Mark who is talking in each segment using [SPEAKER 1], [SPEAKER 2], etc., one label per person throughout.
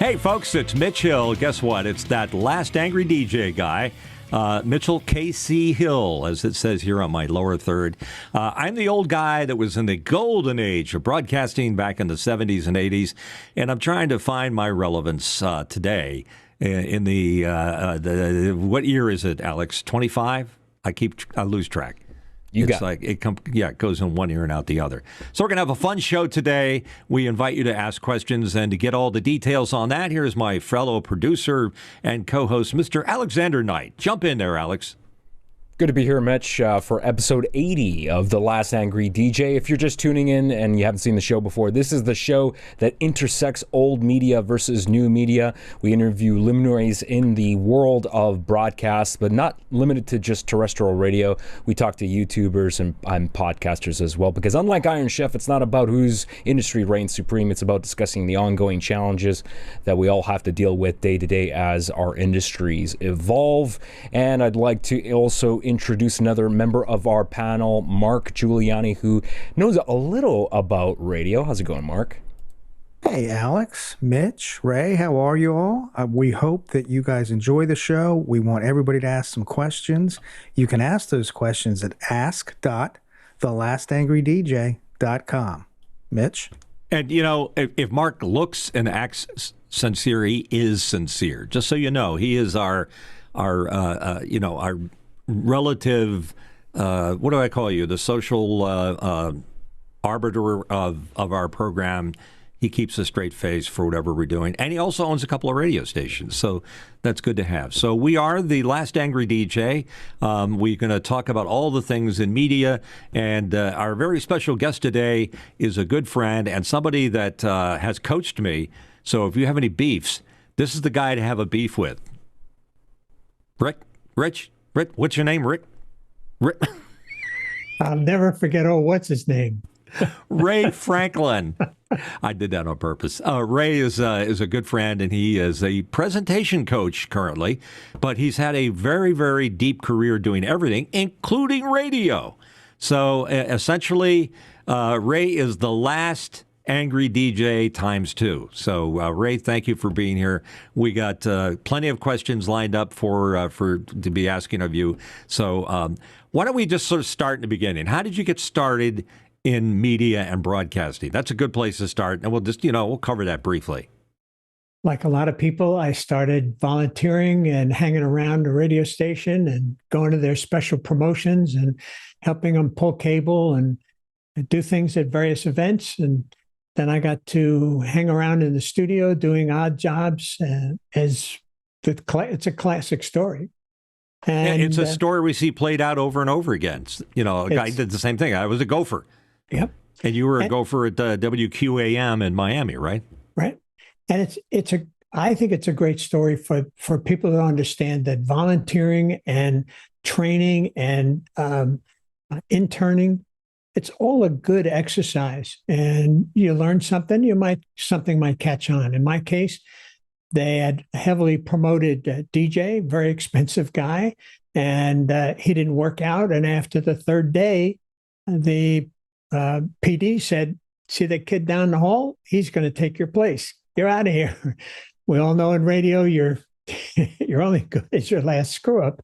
[SPEAKER 1] Hey, folks, it's Mitch Hill. Guess what? It's that last angry DJ guy, Mitchell K.C. Hill, as it says here on my lower third. I'm the old guy that was in the golden age of broadcasting back in the 70s and 80s, and I'm trying to find my relevance today in the what year is it, Alex? 25? I lose track. It goes in one ear and out the other. So we're going to have a fun show today. We invite you to ask questions, and to get all the details on that, here's my fellow producer and co-host, Mr. Alexander Knight. Jump in there, Alex.
[SPEAKER 2] Good to be here, Mitch, for episode 80 of The Last Angry DJ. If you're just tuning in and you haven't seen the show before, this is the show that intersects old media versus new media. We interview luminaries in the world of broadcast, but not limited to just terrestrial radio. We talk to YouTubers and podcasters as well, because unlike Iron Chef, it's not about whose industry reigns supreme. It's about discussing the ongoing challenges that we all have to deal with day to day as our industries evolve. And I'd like to also introduce another member of our panel, Mark Giuliani, who knows a little about radio. How's it going, Mark?
[SPEAKER 3] Hey, Alex, Mitch, Ray, how are you all? We hope that you guys enjoy the show. We want everybody to ask some questions. You can ask those questions at ask.thelastangry.dj.com. Mitch? And,
[SPEAKER 1] you know, if Mark looks and acts sincere, he is sincere. Just so you know, he is our relative, what do I call you? The social arbiter of our program. He keeps a straight face for whatever we're doing. And he also owns a couple of radio stations, so that's good to have. So we are the Last Angry DJ. We're going to talk about all the things in media. And our very special guest today is a good friend and somebody that has coached me. So if you have any beefs, this is the guy to have a beef with. Rick, what's your name, Rick?
[SPEAKER 4] I'll never forget. What's his name?
[SPEAKER 1] Ray Franklin. I did that on purpose. Ray is a good friend, and he is a presentation coach currently, but he's had a very, very deep career doing everything, including radio. So essentially, Ray is the last angry DJ times two. So, Ray, thank you for being here. We got plenty of questions lined up for to be asking of you. So, why don't we just sort of start in the beginning? How did you get started in media and broadcasting? That's a good place to start, and we'll just we'll cover that briefly.
[SPEAKER 4] Like a lot of people, I started volunteering and hanging around the radio station and going to their special promotions and helping them pull cable and do things at various events. And then I got to hang around in the studio doing odd jobs. It's a classic story. And
[SPEAKER 1] it's a story we see played out over and over again. A guy did the same thing. I was a gopher.
[SPEAKER 4] Yep.
[SPEAKER 1] And you were a gopher at WQAM in Miami, right?
[SPEAKER 4] Right. And I think it's a great story for people to understand that volunteering and training and interning, it's all a good exercise, and you learn something. Something might catch on. In my case, they had heavily promoted DJ, very expensive guy, and he didn't work out. And after the third day, the PD said, "See that kid down the hall? He's going to take your place. You're out of here." We all know in radio, you're only good as your last screw up.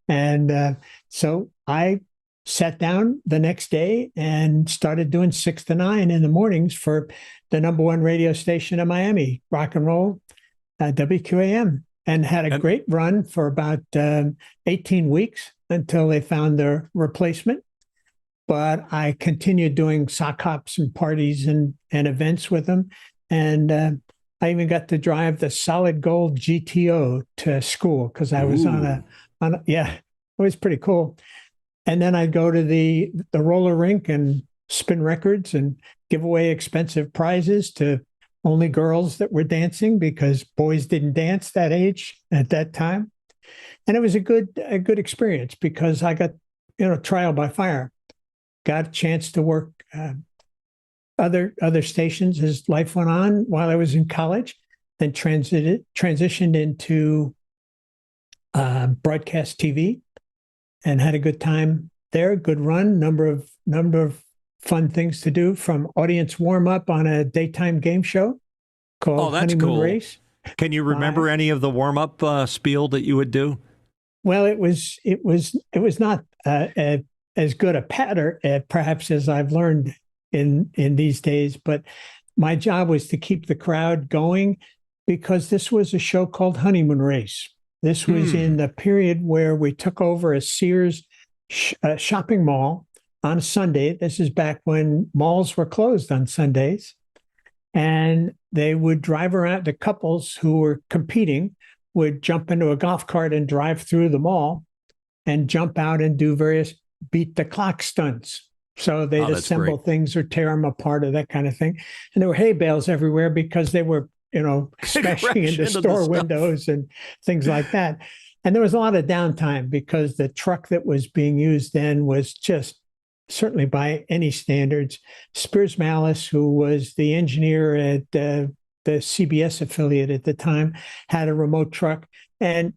[SPEAKER 4] And so I sat down the next day and started doing 6 to 9 in the mornings for the number one radio station in Miami, rock and roll, WQAM, and had a great run for about 18 weeks until they found their replacement. But I continued doing sock hops and parties and events with them. And I even got to drive the solid gold GTO to school because I was on a, it was pretty cool. And then I'd go to the roller rink and spin records and give away expensive prizes to only girls that were dancing, because boys didn't dance that age at that time. And it was a good experience because I got, trial by fire. Got a chance to work other stations as life went on while I was in college, then transitioned into broadcast TV and had a good time there. Good run, number of fun things to do, from audience warm up on a daytime game show called Honeymoon Race.
[SPEAKER 1] Can you remember any of the warm-up spiel that you would do?
[SPEAKER 4] Well, it was not as good a patter, perhaps, as I've learned in these days. But my job was to keep the crowd going because this was a show called Honeymoon Race. This was in the period where we took over a Sears shopping mall on a Sunday. This is back when malls were closed on Sundays. And they would drive around. The couples who were competing would jump into a golf cart and drive through the mall and jump out and do various beat the clock stunts. So they'd assemble things or tear them apart or that kind of thing. And there were hay bales everywhere because they were, smashing into store windows and things like that. And there was a lot of downtime because the truck that was being used then was just, certainly by any standards, Spears Malice, who was the engineer at the CBS affiliate at the time, had a remote truck, and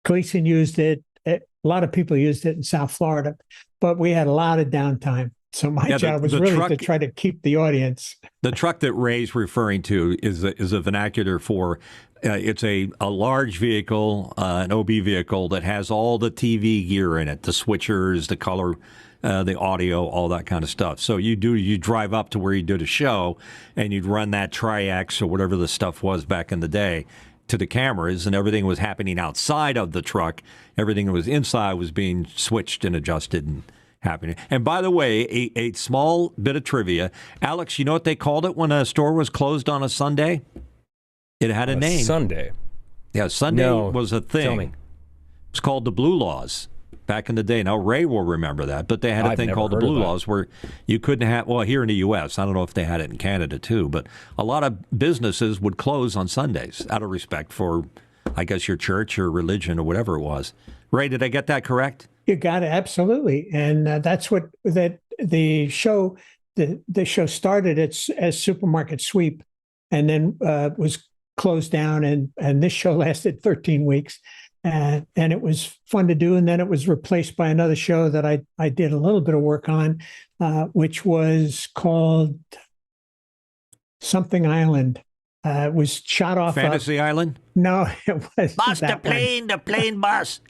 [SPEAKER 4] Gleason used it. A lot of people used it in South Florida, but we had a lot of downtime. So my job was really to try to keep the audience.
[SPEAKER 1] The truck that Ray's referring to is a vernacular for it's a large vehicle, an OB vehicle that has all the TV gear in it, the switchers, the color, the audio, all that kind of stuff. So you drive up to where you did a show, and you'd run that Tri-X or whatever the stuff was back in the day to the cameras, and everything was happening outside of the truck. Everything that was inside was being switched and adjusted and happening. And by the way, a small bit of trivia. Alex, you know what they called it when a store was closed on a Sunday? It had a name.
[SPEAKER 2] Sunday.
[SPEAKER 1] Yeah, Sunday was a thing.
[SPEAKER 2] Tell me.
[SPEAKER 1] It's called the Blue Laws back in the day. Now, Ray will remember that, but they had a thing called the Blue Laws where you couldn't have, well, here in the U.S., I don't know if they had it in Canada too, but a lot of businesses would close on Sundays out of respect for, I guess, your church or religion or whatever it was. Ray, did I get that correct?
[SPEAKER 4] You got it, absolutely. And that's what the show started as Supermarket Sweep, and then was closed down, and this show lasted 13 weeks. And it was fun to do. And then it was replaced by another show that I did a little bit of work on, which was called Something Island. It was shot off
[SPEAKER 1] Fantasy Island?
[SPEAKER 4] No, it was
[SPEAKER 1] Bust the plane bust.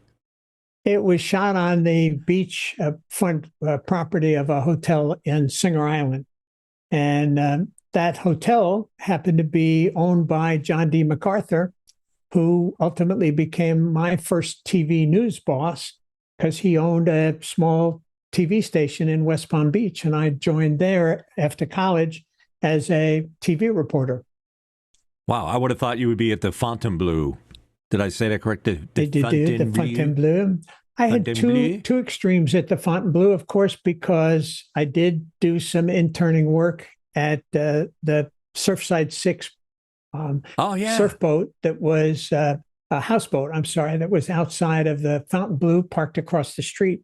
[SPEAKER 4] It was shot on the beach front property of a hotel in Singer Island. And that hotel happened to be owned by John D. MacArthur, who ultimately became my first TV news boss because he owned a small TV station in West Palm Beach. And I joined there after college as a TV reporter.
[SPEAKER 1] Wow, I would have thought you would be at the Fontainebleau. Did I say that correct?
[SPEAKER 4] The Fontainebleau. I had two extremes at the Fontainebleau, of course, because I did do some interning work at the Surfside 6 surfboat that was a houseboat, that was outside of the Fontainebleau, parked across the street.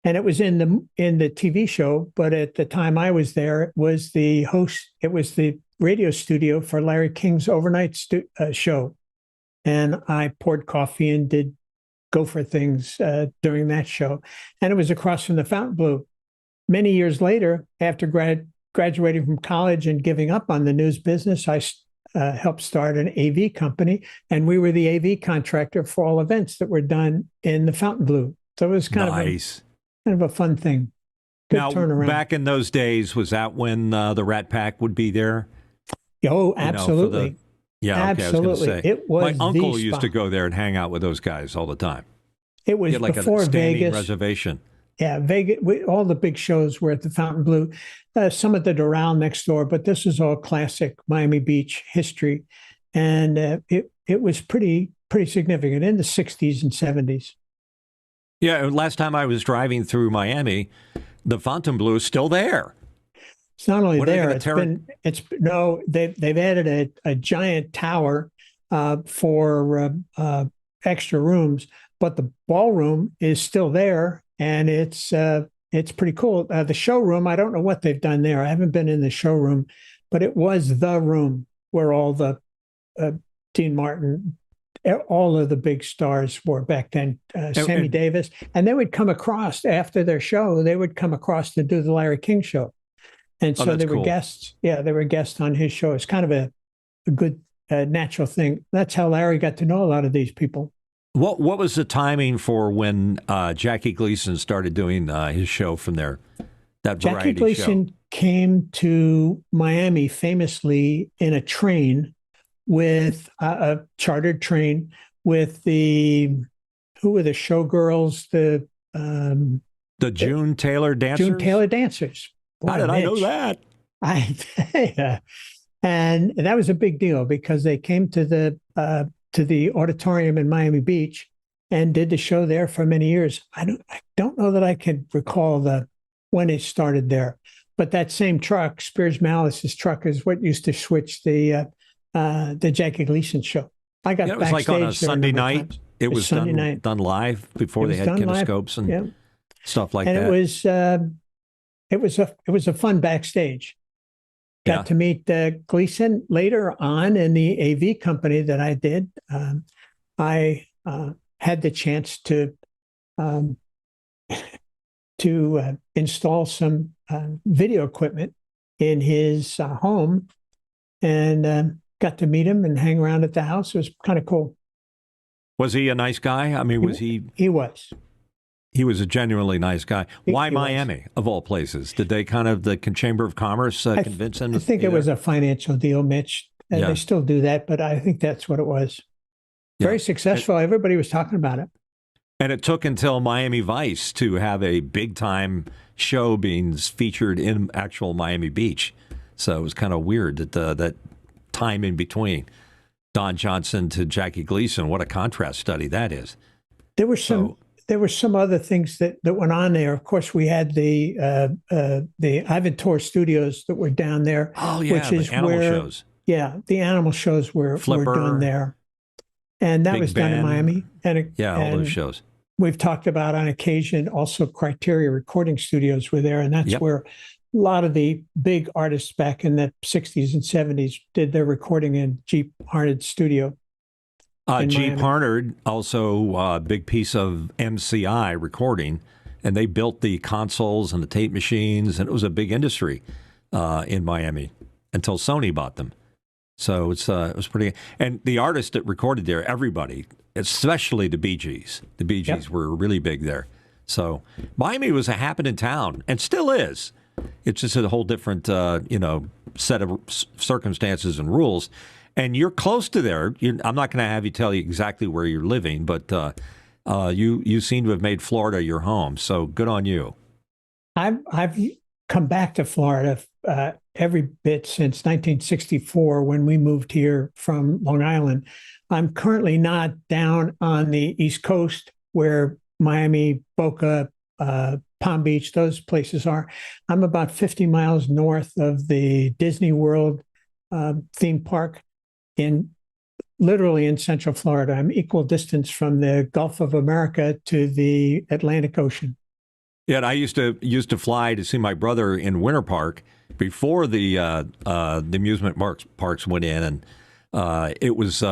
[SPEAKER 4] And it was in the TV show, but at the time I was there, it was the radio studio for Larry King's overnight show. And I poured coffee and did gopher things during that show. And it was across from the Fontainebleau. Many years later, after graduating from college and giving up on the news business, I helped start an AV company, and we were the AV contractor for all events that were done in the Fontainebleau. So it was kind of a fun thing. Good turnaround.
[SPEAKER 1] Back in those days, was that when the Rat Pack would be there?
[SPEAKER 4] Oh, absolutely.
[SPEAKER 1] Absolutely. I was gonna say.
[SPEAKER 4] It was
[SPEAKER 1] my uncle used to go there and hang out with those guys all the time.
[SPEAKER 4] It was before
[SPEAKER 1] a standing
[SPEAKER 4] Vegas
[SPEAKER 1] reservation.
[SPEAKER 4] Yeah, Vegas. All the big shows were at the Fontainebleau. Some at the Doral next door, but this was all classic Miami Beach history, and it was pretty significant in the 60s and 70s.
[SPEAKER 1] Yeah, last time I was driving through Miami, the Fontainebleau is still there.
[SPEAKER 4] It's not only there. They've added a giant tower for extra rooms, but the ballroom is still there, and it's pretty cool. The showroom, I don't know what they've done there. I haven't been in the showroom, but it was the room where all the Dean Martin, all of the big stars were back then. Sammy Davis, and they would come across after their show. They would come across to do the Larry King show. And so they were guests. Yeah, they were guests on his show. It's kind of a good natural thing. That's how Larry got to know a lot of these people.
[SPEAKER 1] What was the timing for when Jackie Gleason started doing his show from there? That variety
[SPEAKER 4] Jackie Gleason
[SPEAKER 1] show
[SPEAKER 4] came to Miami famously in a train with a chartered train with who were the showgirls?
[SPEAKER 1] The June Taylor dancers.
[SPEAKER 4] June Taylor dancers.
[SPEAKER 1] How did I know that?
[SPEAKER 4] Yeah. And that was a big deal because they came to the auditorium in Miami Beach and did the show there for many years. I don't know that I can recall when it started there, but that same truck, Spears Malice's truck, is what used to switch the Jackie Gleason show. I got
[SPEAKER 1] it was like on a Sunday night. It was done live before they had kinescopes and stuff like that.
[SPEAKER 4] And it was a fun backstage. Got to meet Gleason later on in the AV company that I did. I had the chance to install some video equipment in his home, and got to meet him and hang around at the house. It was kind of cool.
[SPEAKER 1] Was he a nice guy? I mean, was he?
[SPEAKER 4] He was.
[SPEAKER 1] He was a genuinely nice guy. Why
[SPEAKER 4] he
[SPEAKER 1] Miami, of all places? Did they the Chamber of Commerce convince him?
[SPEAKER 4] I think it was a financial deal, Mitch. And they still do that, but I think that's what it was. Very successful. Everybody was talking about it.
[SPEAKER 1] And it took until Miami Vice to have a big-time show being featured in actual Miami Beach. So it was kind of weird that time in between Don Johnson to Jackie Gleason. What a contrast study that is.
[SPEAKER 4] There were some other things that went on there. Of course, we had the Ivan Tor Studios that were down there.
[SPEAKER 1] Oh yeah,
[SPEAKER 4] which is
[SPEAKER 1] the animal
[SPEAKER 4] where,
[SPEAKER 1] shows.
[SPEAKER 4] Yeah, the animal shows were done there, and that
[SPEAKER 1] Big
[SPEAKER 4] was done in Miami.
[SPEAKER 1] All those shows.
[SPEAKER 4] We've talked about on occasion also Criteria Recording Studios were there, and that's where a lot of the big artists back in the 60s and 70s did their recording in Jeep Harned Studio.
[SPEAKER 1] Jeep Harned, also a big piece of MCI recording, and they built the consoles and the tape machines, and it was a big industry in Miami until Sony bought them. So it was pretty. And the artists that recorded there, everybody, especially the Bee Gees. The Bee Gees were really big there. So Miami was a happening town, and still is. It's just a whole different, set of circumstances and rules. And you're close to there. I'm not going to have you tell you exactly where you're living, but you seem to have made Florida your home. So good on you.
[SPEAKER 4] I've come back to Florida every bit since 1964 when we moved here from Long Island. I'm currently not down on the East Coast where Miami, Boca, Palm Beach, those places are. I'm about 50 miles north of the Disney World theme park literally in Central Florida. I'm equal distance from the Gulf of America to the Atlantic Ocean.
[SPEAKER 1] Yeah, and I used to fly to see my brother in Winter Park before the amusement parks went in, and it was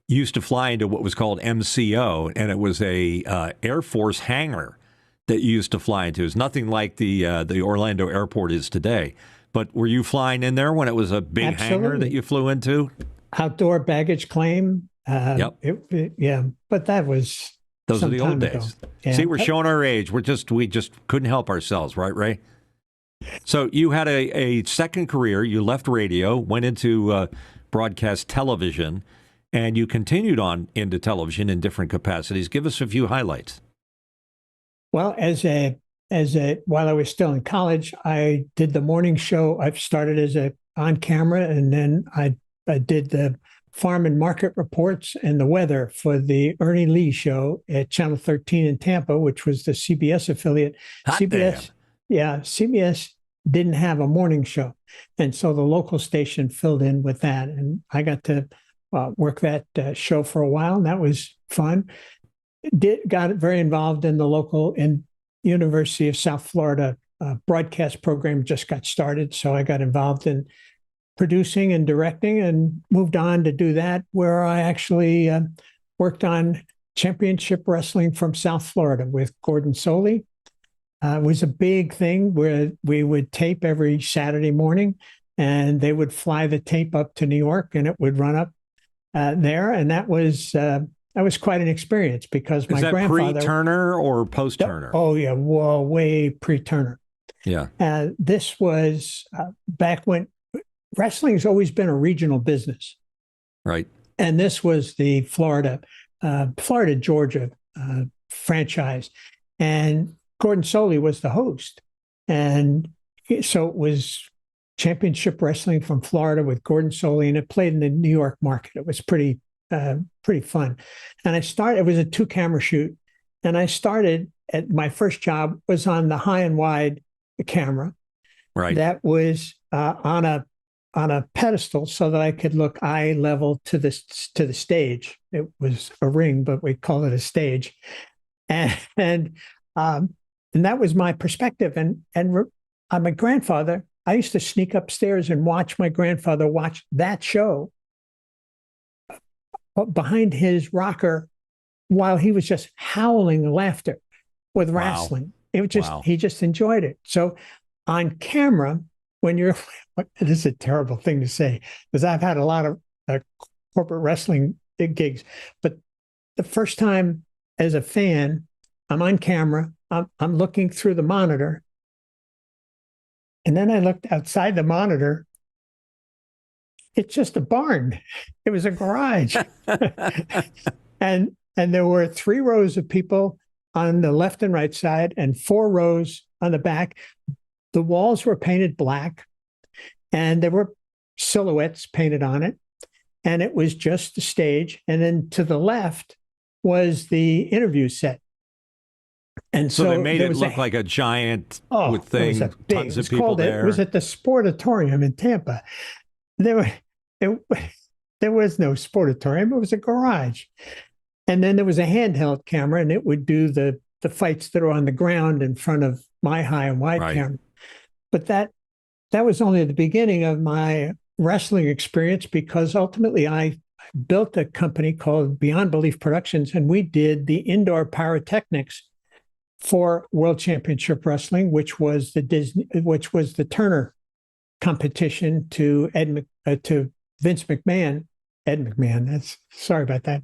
[SPEAKER 1] used to fly into what was called MCO, and it was a Air Force hangar that you used to fly into. It's nothing like the Orlando airport is today. But were you flying in there when it was a big hangar that you flew into?
[SPEAKER 4] Outdoor baggage claim. But that was
[SPEAKER 1] those are the old days. Yeah. See, we're showing our age. We just couldn't help ourselves, right, Ray? So you had a second career. You left radio, went into broadcast television, and you continued on into television in different capacities. Give us a few highlights.
[SPEAKER 4] Well, while I was still in college, I did the morning show. I started as on camera, and then I did the farm and market reports and the weather for the Ernie Lee show at Channel 13 in Tampa, which was the CBS affiliate. CBS didn't have a morning show, and so the local station filled in with that, and I got to work that show for a while, and that was fun. Got very involved in the local University of South Florida broadcast program just got started. So I got involved in producing and directing and moved on to do that, where I actually worked on championship wrestling from South Florida with Gordon Soley. It was a big thing where we would tape every Saturday morning, and they would fly the tape up to New York, and it would run up there, and that was quite an experience because my
[SPEAKER 1] Is that
[SPEAKER 4] grandfather.
[SPEAKER 1] pre-Turner or post-Turner?
[SPEAKER 4] Oh yeah, well, way pre-Turner.
[SPEAKER 1] Yeah.
[SPEAKER 4] This was back when wrestling's always been a regional business,
[SPEAKER 1] Right.
[SPEAKER 4] and this was the Florida Georgia franchise, and Gordon Soley was the host, and so it was championship wrestling from Florida with Gordon Soley, and it played in the New York market. It was pretty fun, and it was a 2-camera shoot, and I started at my first job was on the high and wide camera,
[SPEAKER 1] Right.
[SPEAKER 4] that was on a pedestal so that I could look eye level to the stage. It was a ring, but we call it a stage, and that was my perspective. And my grandfather, I used to sneak upstairs and watch my grandfather watch that show behind his rocker while he was just howling laughter with wrestling. It was just he just enjoyed it. So on camera, when you're, this is a terrible thing to say because I've had a lot of corporate wrestling gigs, but the first time as a fan, I'm on camera, I'm looking through the monitor, and then I looked outside the monitor. It's just a barn. It was a garage, and there were 3 rows of people on the left and right side, and 4 rows on the back. The walls were painted black, and there were silhouettes painted on it, and it was just the stage. And then to the left was the interview set. And
[SPEAKER 1] so they made it look like a giant with things, tons of people there.
[SPEAKER 4] It was at the Sportatorium in Tampa. There was no Sportatorium. It was a garage. And then there was a handheld camera, and it would do the fights that are on the ground in front of my high and wide camera. But that was only the beginning of my wrestling experience, because ultimately I built a company called Beyond Belief Productions, and we did the indoor pyrotechnics for World Championship Wrestling, which was the Turner competition to Vince McMahon. Ed McMahon. Sorry about that.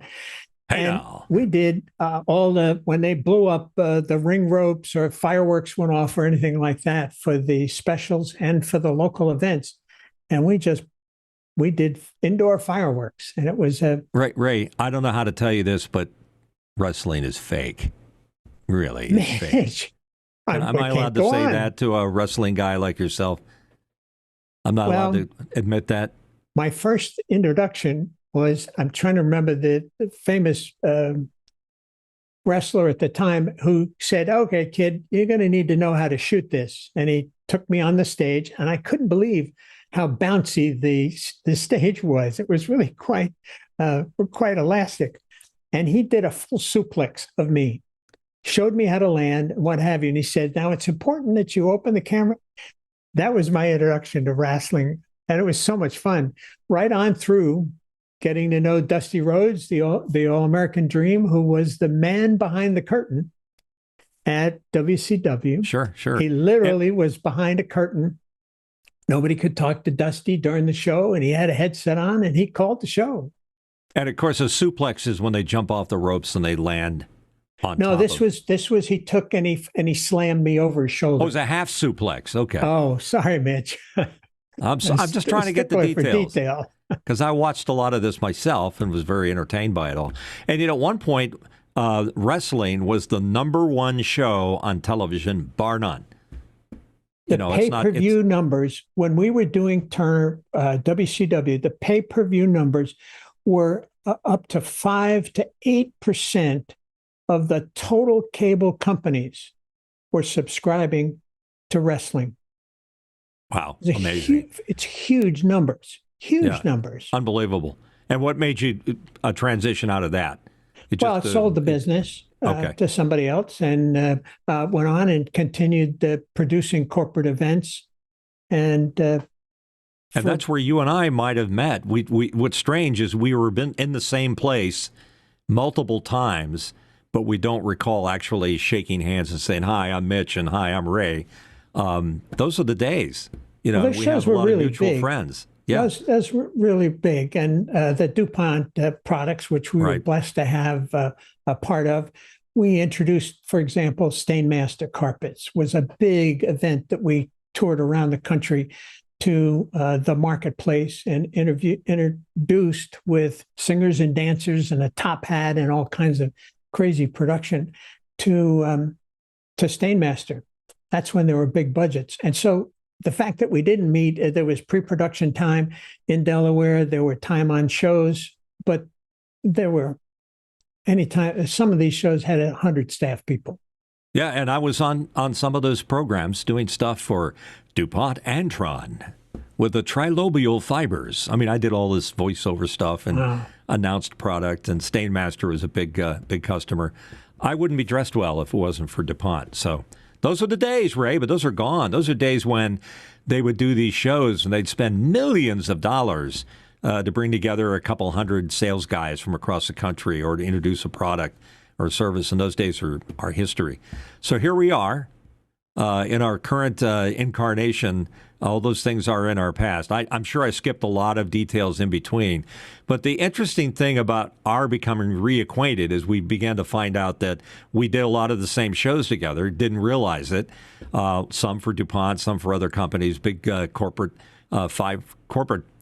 [SPEAKER 4] And we did when they blew up the ring ropes or fireworks went off or anything like that for the specials and for the local events. And we did indoor fireworks, and it was
[SPEAKER 1] Ray, I don't know how to tell you this, but wrestling is fake. Really, it's fake. Am I allowed to say that to a wrestling guy like yourself? I'm not allowed to admit that.
[SPEAKER 4] My first introduction was, I'm trying to remember the famous wrestler at the time who said, "Okay, kid, you're going to need to know how to shoot this." And he took me on the stage, and I couldn't believe how bouncy the stage was. It was really quite elastic. And he did a full suplex of me, showed me how to land, what have you. And he said, "Now it's important that you open the camera." That was my introduction to wrestling. And it was so much fun, right on through getting to know Dusty Rhodes, the All-American Dream, who was the man behind the curtain at WCW.
[SPEAKER 1] Sure.
[SPEAKER 4] He literally was behind a curtain. Nobody could talk to Dusty during the show, and he had a headset on, and he called the show.
[SPEAKER 1] And of course, a suplex is when they jump off the ropes and they land on top.
[SPEAKER 4] No, this was he took and he slammed me over his shoulder.
[SPEAKER 1] Oh, it was a half suplex. Okay.
[SPEAKER 4] Oh, sorry, Mitch.
[SPEAKER 1] I'm just trying to get the details. Because I watched a lot of this myself and was very entertained by it all. And at one point, wrestling was the #1 show on television, bar none.
[SPEAKER 4] The pay-per-view numbers, when we were doing Turner WCW, the pay-per-view numbers were up to 5 to 8% of the total cable companies were subscribing to wrestling.
[SPEAKER 1] Wow, amazing.
[SPEAKER 4] It's huge numbers. Huge numbers.
[SPEAKER 1] Unbelievable. And what made you transition out of that?
[SPEAKER 4] I sold the business to somebody else, and went on and continued producing corporate events. And
[SPEAKER 1] that's where you and I might have met. What's strange is we were in the same place multiple times, but we don't recall actually shaking hands and saying, "Hi, I'm Mitch," and "Hi, I'm Ray." Those are the days. We have a lot of mutual friends. Yeah.
[SPEAKER 4] That's really big. And the DuPont products, which we were blessed to have a part of, we introduced, for example, Stainmaster carpets was a big event that we toured around the country to the marketplace and introduced with singers and dancers and a top hat and all kinds of crazy production to Stainmaster. That's when there were big budgets. And so the fact that we didn't meet, there was pre-production time in Delaware, there were time on shows, but there were anytime, some of these shows had 100 staff people.
[SPEAKER 1] Yeah, and I was on some of those programs doing stuff for DuPont Antron with the trilobal fibers. I mean, I did all this voiceover stuff and announced product, and Stainmaster was a big customer. I wouldn't be dressed well if it wasn't for DuPont. So those are the days, Ray, but those are gone. Those are days when they would do these shows and they'd spend millions of dollars to bring together a couple hundred sales guys from across the country or to introduce a product or service. And those days are history. So here we are in our current incarnation. All those things are in our past. I'm sure I skipped a lot of details in between. But the interesting thing about our becoming reacquainted is we began to find out that we did a lot of the same shows together, didn't realize it. Some for DuPont, some for other companies, big corporate,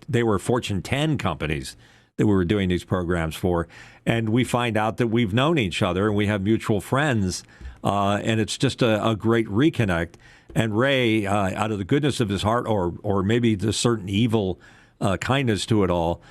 [SPEAKER 1] they were Fortune 10 companies that we were doing these programs for. And we find out that we've known each other and we have mutual friends. And it's just a great reconnect. And Ray, out of the goodness of his heart, or maybe the certain evil kindness to it all,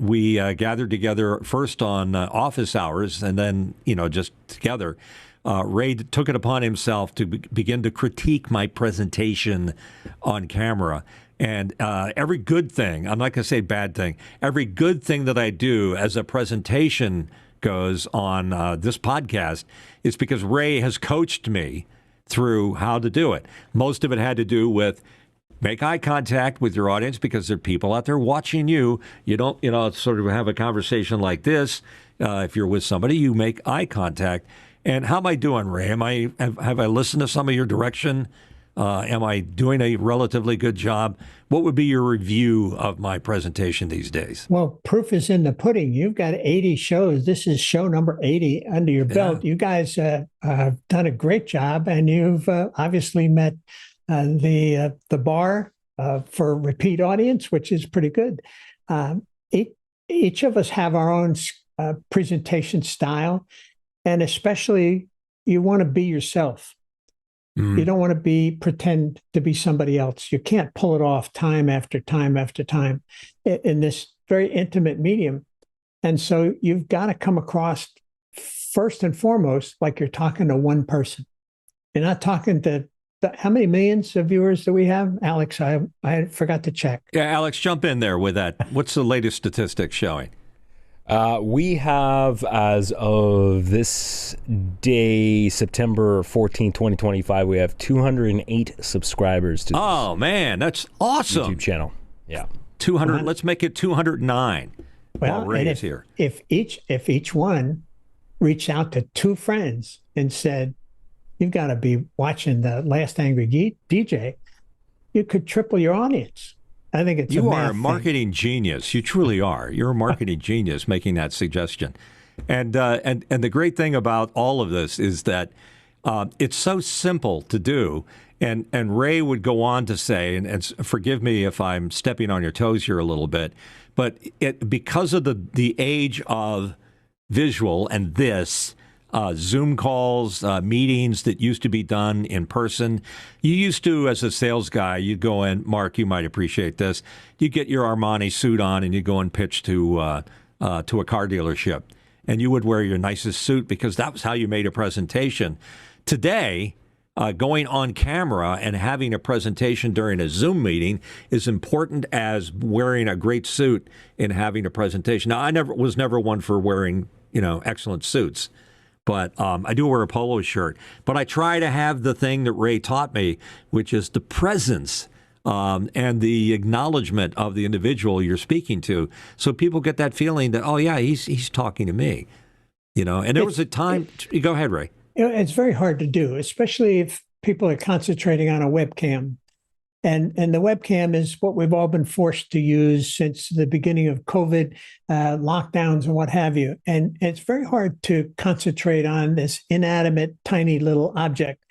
[SPEAKER 1] we gathered together first on office hours, and then just together. Ray took it upon himself to begin to critique my presentation on camera. And every good thing, I'm not going to say bad thing, every good thing that I do as a presentation goes on this podcast is because Ray has coached me through how to do it. Most of it had to do with make eye contact with your audience because there are people out there watching you. You don't, sort of have a conversation like this. If you're with somebody, you make eye contact. And how am I doing, Ray? Have I listened to some of your direction? Am I doing a relatively good job? What would be your review of my presentation these days?
[SPEAKER 4] Well, proof is in the pudding. You've got 80 shows. This is show number 80 under your belt. You guys have done a great job, and you've obviously met the bar for repeat audience, which is pretty good. Each of us have our own presentation style, and especially you want to be yourself. You don't want to pretend to be somebody else. You can't pull it off time after time after time in this very intimate medium. And so you've got to come across first and foremost like you're talking to one person. You're not talking to how many millions of viewers do we have? Alex, I forgot to check.
[SPEAKER 1] Yeah, Alex, jump in there with that. What's the latest statistics showing?
[SPEAKER 2] We have, as of this day, September 14, 2025, we have 208 subscribers to this
[SPEAKER 1] man, that's awesome.
[SPEAKER 2] YouTube channel. Yeah.
[SPEAKER 1] 200, let's make it 209.
[SPEAKER 4] Well,
[SPEAKER 1] Ray is here.
[SPEAKER 4] If each one reached out to two friends and said, you've got to be watching the Last Angry DJ, you could triple your audience. I think it's
[SPEAKER 1] you are a marketing genius. You truly are. You're a marketing genius making that suggestion. And the great thing about all of this is that it's so simple to do. And Ray would go on to say, and forgive me if I'm stepping on your toes here a little bit, but because of the age of visual and this, Zoom calls, meetings that used to be done in person. You used to, as a sales guy, you'd go in, Mark, you might appreciate this, you get your Armani suit on and you go and pitch to a car dealership. And you would wear your nicest suit because that was how you made a presentation. Today, going on camera and having a presentation during a Zoom meeting is important as wearing a great suit and having a presentation. Now, I was never one for wearing, excellent suits. But I do wear a polo shirt. But I try to have the thing that Ray taught me, which is the presence and the acknowledgement of the individual you're speaking to. So people get that feeling that, oh, yeah, he's talking to me. And there was a time. Go ahead, Ray.
[SPEAKER 4] It's very hard to do, especially if people are concentrating on a webcam. And the webcam is what we've all been forced to use since the beginning of COVID, lockdowns and what have you. And it's very hard to concentrate on this inanimate, tiny little object.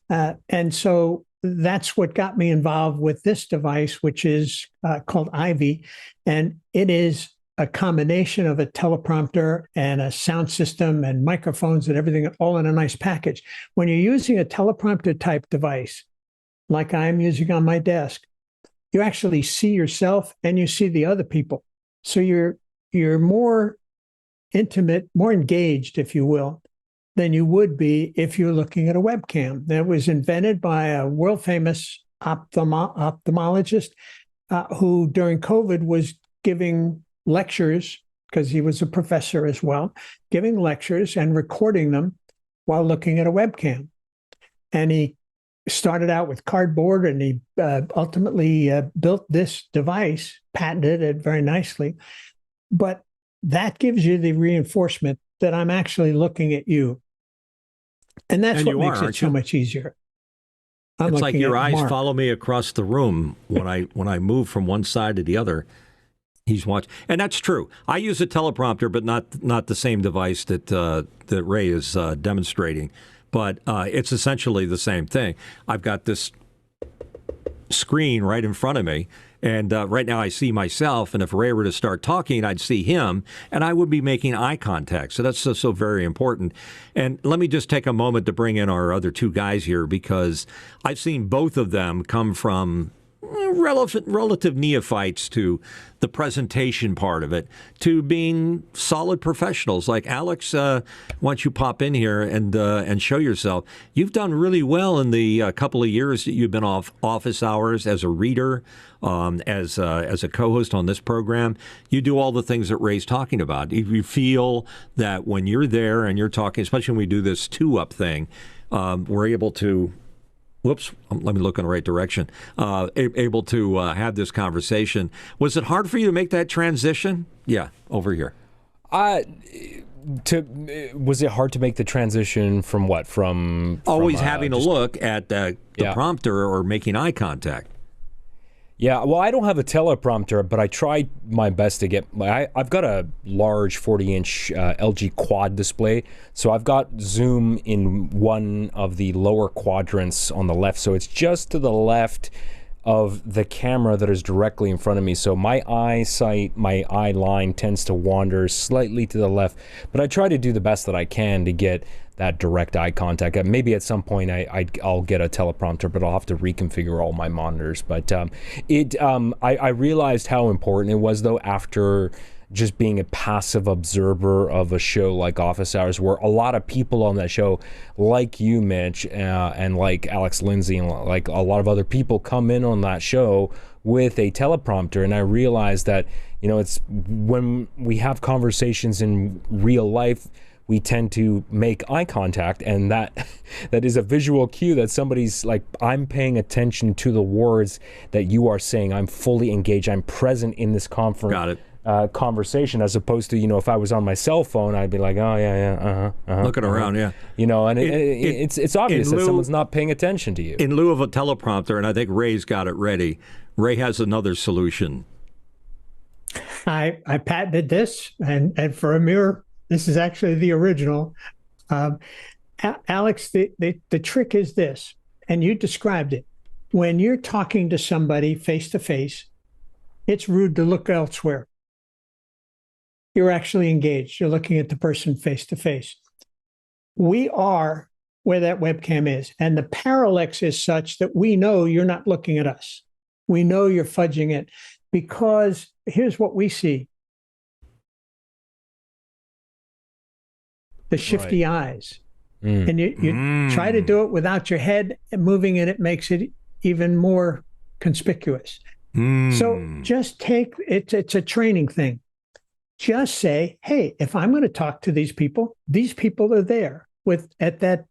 [SPEAKER 4] And so that's what got me involved with this device, which is called Ivy. And it is a combination of a teleprompter and a sound system and microphones and everything all in a nice package. When you're using a teleprompter type device, like I'm using on my desk, you actually see yourself and you see the other people. So you're more intimate, more engaged, if you will, than you would be if you're looking at a webcam. That was invented by a world famous ophthalmologist who during COVID was giving lectures, because he was a professor as well, giving lectures and recording them while looking at a webcam. And he started out with cardboard, and he ultimately built this device, patented it very nicely. But that gives you the reinforcement that I'm actually looking at you. And that's what makes it so much easier.
[SPEAKER 1] It's like your eyes follow me across the room when I move from one side to the other. He's watching, and that's true. I use a teleprompter, but not the same device that Ray is demonstrating. But it's essentially the same thing. I've got this screen right in front of me, and right now I see myself. And if Ray were to start talking, I'd see him, and I would be making eye contact. So that's so very important. And let me just take a moment to bring in our other two guys here, because I've seen both of them come from relative neophytes to the presentation part of it, to being solid professionals. Like Alex, why don't you pop in here and show yourself? You've done really well in the couple of years that you've been off office hours as a reader, as a co-host on this program. You do all the things that Ray's talking about. If you feel that when you're there and you're talking, especially when we do this two-up thing, we're able to. Whoops, let me look in the right direction. Able to have this conversation. Was it hard for you to make that transition? Yeah, over here.
[SPEAKER 2] Was it hard to make the transition from what? From
[SPEAKER 1] always having to look at the prompter or making eye contact.
[SPEAKER 2] Yeah, well, I don't have a teleprompter, but I tried my best to get. I've got a large 40-inch LG quad display, so I've got zoom in one of the lower quadrants on the left, so it's just to the left of the camera that is directly in front of me. So my eyesight, my eye line tends to wander slightly to the left, but I try to do the best that I can to get that direct eye contact. Maybe at some point I'll get a teleprompter, but I'll have to reconfigure all my monitors. But I realized how important it was, though, after just being a passive observer of a show like Office Hours, where a lot of people on that show, like you, Mitch, and like Alex Lindsay, and like a lot of other people, come in on that show with a teleprompter. And I realized that, it's when we have conversations in real life, we tend to make eye contact, and that is a visual cue that somebody's like, I'm paying attention to the words that you are saying. I'm fully engaged. I'm present in this conversation, as opposed to, if I was on my cell phone, I'd be like, oh yeah,
[SPEAKER 1] looking around, yeah.
[SPEAKER 2] And it's obvious that someone's not paying attention to you.
[SPEAKER 1] In lieu of a teleprompter, and I think Ray's got it ready. Ray has another solution.
[SPEAKER 4] I patented this, and for a mirror. This is actually the original. Alex, the trick is this, and you described it. When you're talking to somebody face to face, it's rude to look elsewhere. You're actually engaged. You're looking at the person face to face. We are where that webcam is, and the parallax is such that we know you're not looking at us. We know you're fudging it, because here's what we see. The shifty eyes. And you try to do it without your head moving, and it makes it even more conspicuous. So just take it's a training thing. Just say, hey, if I'm going to talk to these people are there at that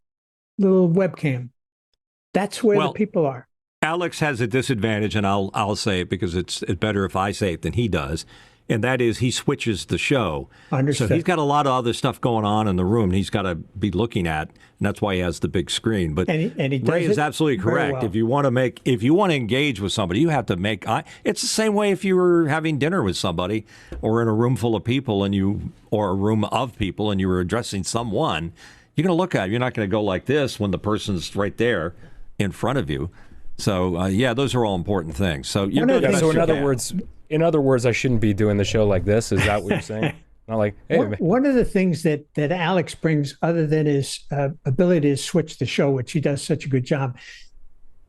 [SPEAKER 4] little webcam. That's where the people are.
[SPEAKER 1] Alex has a disadvantage, and I'll say it because it's better if I say it than he does. and that is he switches the show.
[SPEAKER 4] Understood.
[SPEAKER 1] So he's got a lot of other stuff going on in the room he's got to be looking at, and that's why he has the big screen. But
[SPEAKER 4] and he does
[SPEAKER 1] Ray is
[SPEAKER 4] it
[SPEAKER 1] absolutely
[SPEAKER 4] very
[SPEAKER 1] correct.
[SPEAKER 4] well.
[SPEAKER 1] If you want to engage with somebody, you have to make eye. It's the same way if you were having dinner with somebody, or in a room full of people, or a room of people, and you were addressing someone. You're going to look at it. You're not going to go like this when the person's right there in front of you. So those are all important things. So you're doing the best
[SPEAKER 2] So
[SPEAKER 1] you
[SPEAKER 2] in other words, I shouldn't be doing the show like this. Is that what you're saying? Not like, hey,
[SPEAKER 4] one of the things that Alex brings, other than his ability to switch the show, which he does such a good job,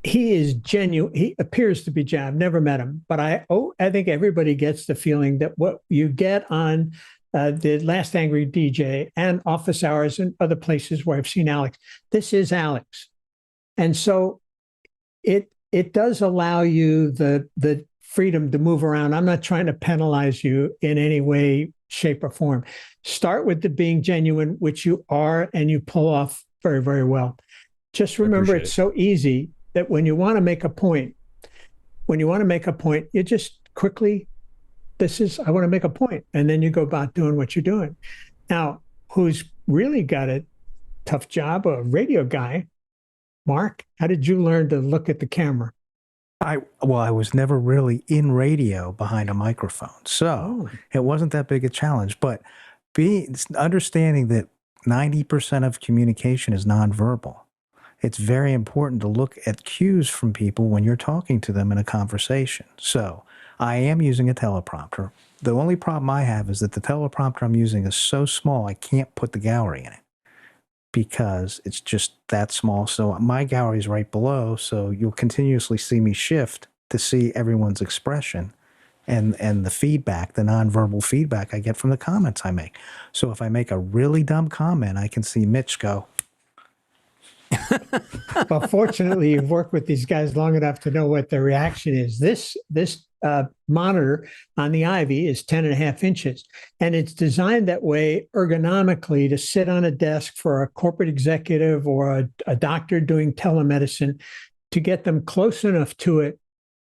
[SPEAKER 4] he is genuine. He appears to be genuine. I've never met him, but I think everybody gets the feeling that what you get on the Last Angry DJ and Office Hours and other places where I've seen Alex, this is Alex. And so it does allow you the freedom to move around. I'm not trying to penalize you in any way, shape, or form. Start with the being genuine, which you are, and you pull off very, very well. Just remember, it's so easy that when you want to make a point, you just quickly, I want to make a point. And then you go about doing what you're doing. Now, who's really got a tough job, a radio guy, Mark, how did you learn to look at the camera?
[SPEAKER 3] I was never really in radio behind a microphone, so it wasn't that big a challenge. But understanding that 90% of communication is nonverbal, it's very important to look at cues from people when you're talking to them in a conversation. So I am using a teleprompter. The only problem I have is that the teleprompter I'm using is so small I can't put the gallery in it, because it's just that small. So my gallery is right below, so you'll continuously see me shift to see everyone's expression and the feedback, the nonverbal feedback I get from the comments I make. So if I make a really dumb comment, I can see Mitch go.
[SPEAKER 4] Well, fortunately, you've worked with these guys long enough to know what the reaction is. This monitor on the Ivy is 10.5 inches, and it's designed that way ergonomically to sit on a desk for a corporate executive or a doctor doing telemedicine, to get them close enough to it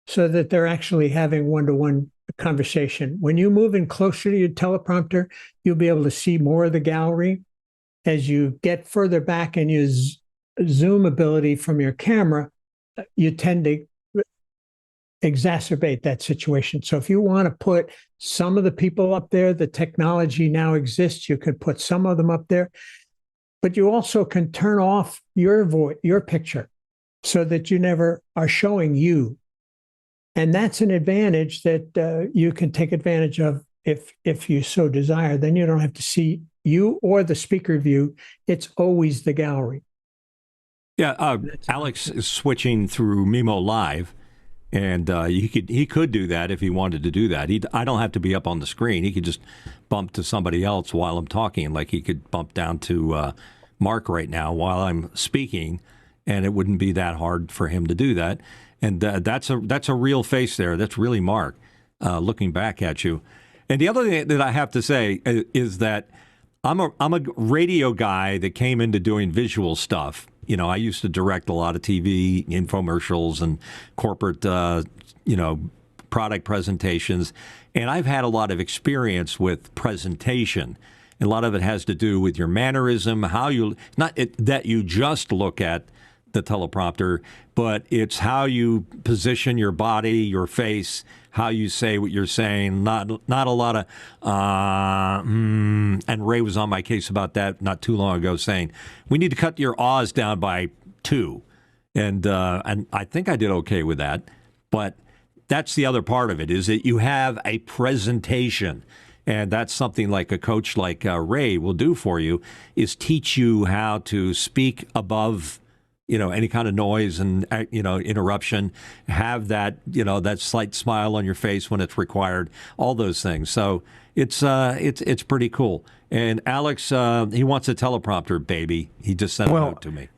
[SPEAKER 4] so that they're actually having one-to-one conversation. When you move in closer to your teleprompter, you'll be able to see more of the gallery. As you get further back and use zoom ability from your camera, you tend to exacerbate that situation. So if you want to put some of the people up there, the technology now exists, you could put some of them up there, but you also can turn off your picture so that you never are showing you. And that's an advantage that you can take advantage of if you so desire. Then you don't have to see you or the speaker view. It's always the gallery.
[SPEAKER 1] Yeah, Alex is switching through Mimo Live, and he could do that if he wanted to do that. I don't have to be up on the screen. He could just bump to somebody else while I'm talking, like he could bump down to Mark right now while I'm speaking, and it wouldn't be that hard for him to do that. And that's a real face there. That's really Mark looking back at you. And the other thing that I have to say is that I'm a radio guy that came into doing visual stuff. You know, I used to direct a lot of TV infomercials and corporate, product presentations. And I've had a lot of experience with presentation. And a lot of it has to do with your mannerism, that you just look at the teleprompter, but it's how you position your body, your face, how you say what you're saying. Not a lot of and Ray was on my case about that not too long ago, saying we need to cut your ahs down by 2, and I think I did okay with that. But that's the other part of it, is that you have a presentation. And that's something like a coach like Ray will do for you, is teach you how to speak above any kind of noise and, interruption, have that, that slight smile on your face when it's required, all those things. So it's pretty cool. And Alex, he wants a teleprompter, baby. He just sent a note to me.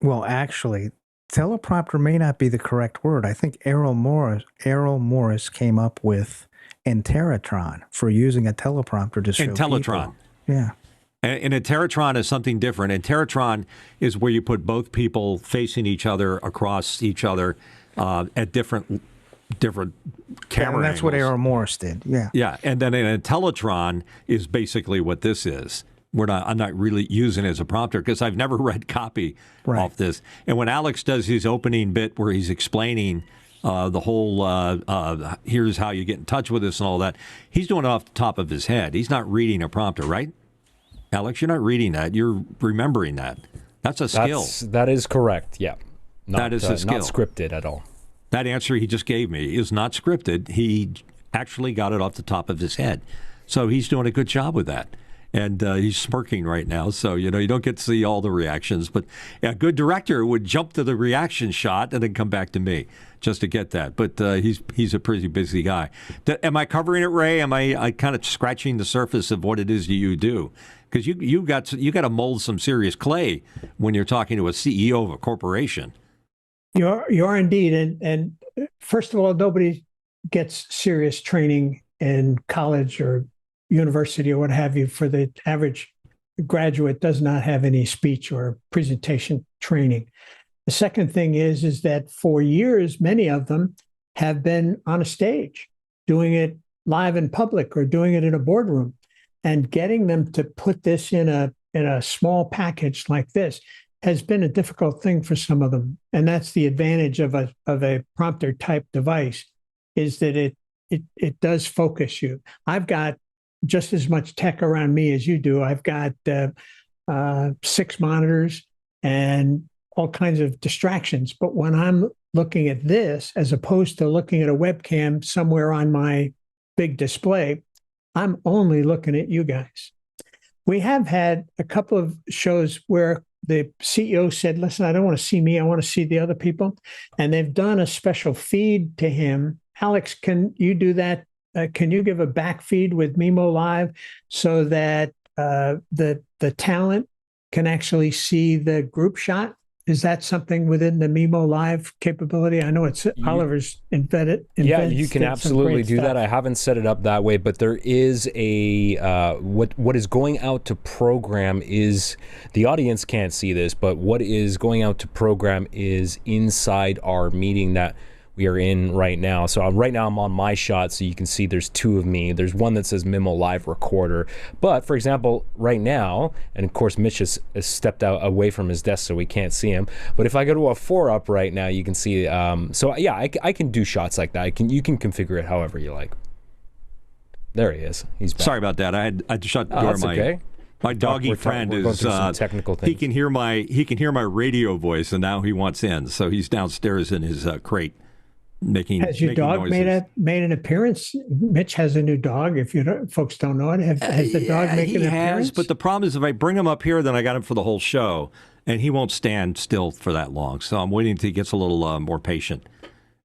[SPEAKER 3] Well, actually, teleprompter may not be the correct word. I think Errol Morris came up with Interatron for using a teleprompter to show
[SPEAKER 1] Interatron.
[SPEAKER 3] people. Yeah.
[SPEAKER 1] And a Interatron is something different. Interatron is where you put both people facing each other, across each other, at different different camera
[SPEAKER 3] And that's what
[SPEAKER 1] angles.
[SPEAKER 3] Errol Morris did. Yeah.
[SPEAKER 1] Yeah, and then a Teletron is basically what this is. I'm not really using it as a prompter because I've never read copy off this. And when Alex does his opening bit where he's explaining the whole here's how you get in touch with us and all that, he's doing it off the top of his head. He's not reading a prompter, right? Alex, you're not reading that. You're remembering that. That's a skill.
[SPEAKER 2] That is correct. Yeah.
[SPEAKER 1] That is a skill.
[SPEAKER 2] Not scripted at all.
[SPEAKER 1] That answer he just gave me is not scripted. He actually got it off the top of his head. So he's doing a good job with that. And he's smirking right now. So, you don't get to see all the reactions. But a good director would jump to the reaction shot and then come back to me just to get that. But he's a pretty busy guy. Am I covering it, Ray? Am I kind of scratching the surface of what it is you do? Because you got to mold some serious clay when you're talking to a CEO of a corporation.
[SPEAKER 4] You are indeed. And first of all, nobody gets serious training in college or university or what have you. For the average graduate, does not have any speech or presentation training. The second thing is that for years, many of them have been on a stage, doing it live in public or doing it in a boardroom, and getting them to put this in a small package like this has been a difficult thing for some of them. And that's the advantage of a prompter type device, is that it does focus you. I've got just as much tech around me as you do. I've got 6 monitors and all kinds of distractions. But when I'm looking at this, as opposed to looking at a webcam somewhere on my big display, I'm only looking at you guys. We have had a couple of shows where the CEO said, listen, I don't want to see me. I want to see the other people. And they've done a special feed to him. Alex, can you do that? Can you give a back feed with Mimo Live so that the talent can actually see the group shot? Is that something within the Mimo Live capability? I know it's Oliver's invented.
[SPEAKER 2] Yeah, you can absolutely do that. I haven't set it up that way, but there is a what is going out to program is, the audience can't see this, but what is going out to program is inside our meeting that we are in right now. So right now I'm on my shot, so you can see there's 2 of me. There's one that says Mimo Live Recorder. But for example, right now, and of course Mitch has stepped out away from his desk so we can't see him. But if I go to a 4-up right now, you can see. So yeah, I can do shots like that. You can configure it however you like. There he is. He's back.
[SPEAKER 1] Sorry about that. I had to shut the door.
[SPEAKER 2] That's okay.
[SPEAKER 1] My doggy friend is
[SPEAKER 2] technical things.
[SPEAKER 1] He can hear my radio voice, and now he wants in. So he's downstairs in his crate.
[SPEAKER 4] Has your dog made an appearance? Mitch has a new dog. If folks don't know it, has the dog made an appearance?
[SPEAKER 1] But the problem is, if I bring him up here, then I got him for the whole show, and he won't stand still for that long. So I'm waiting until he gets a little more patient.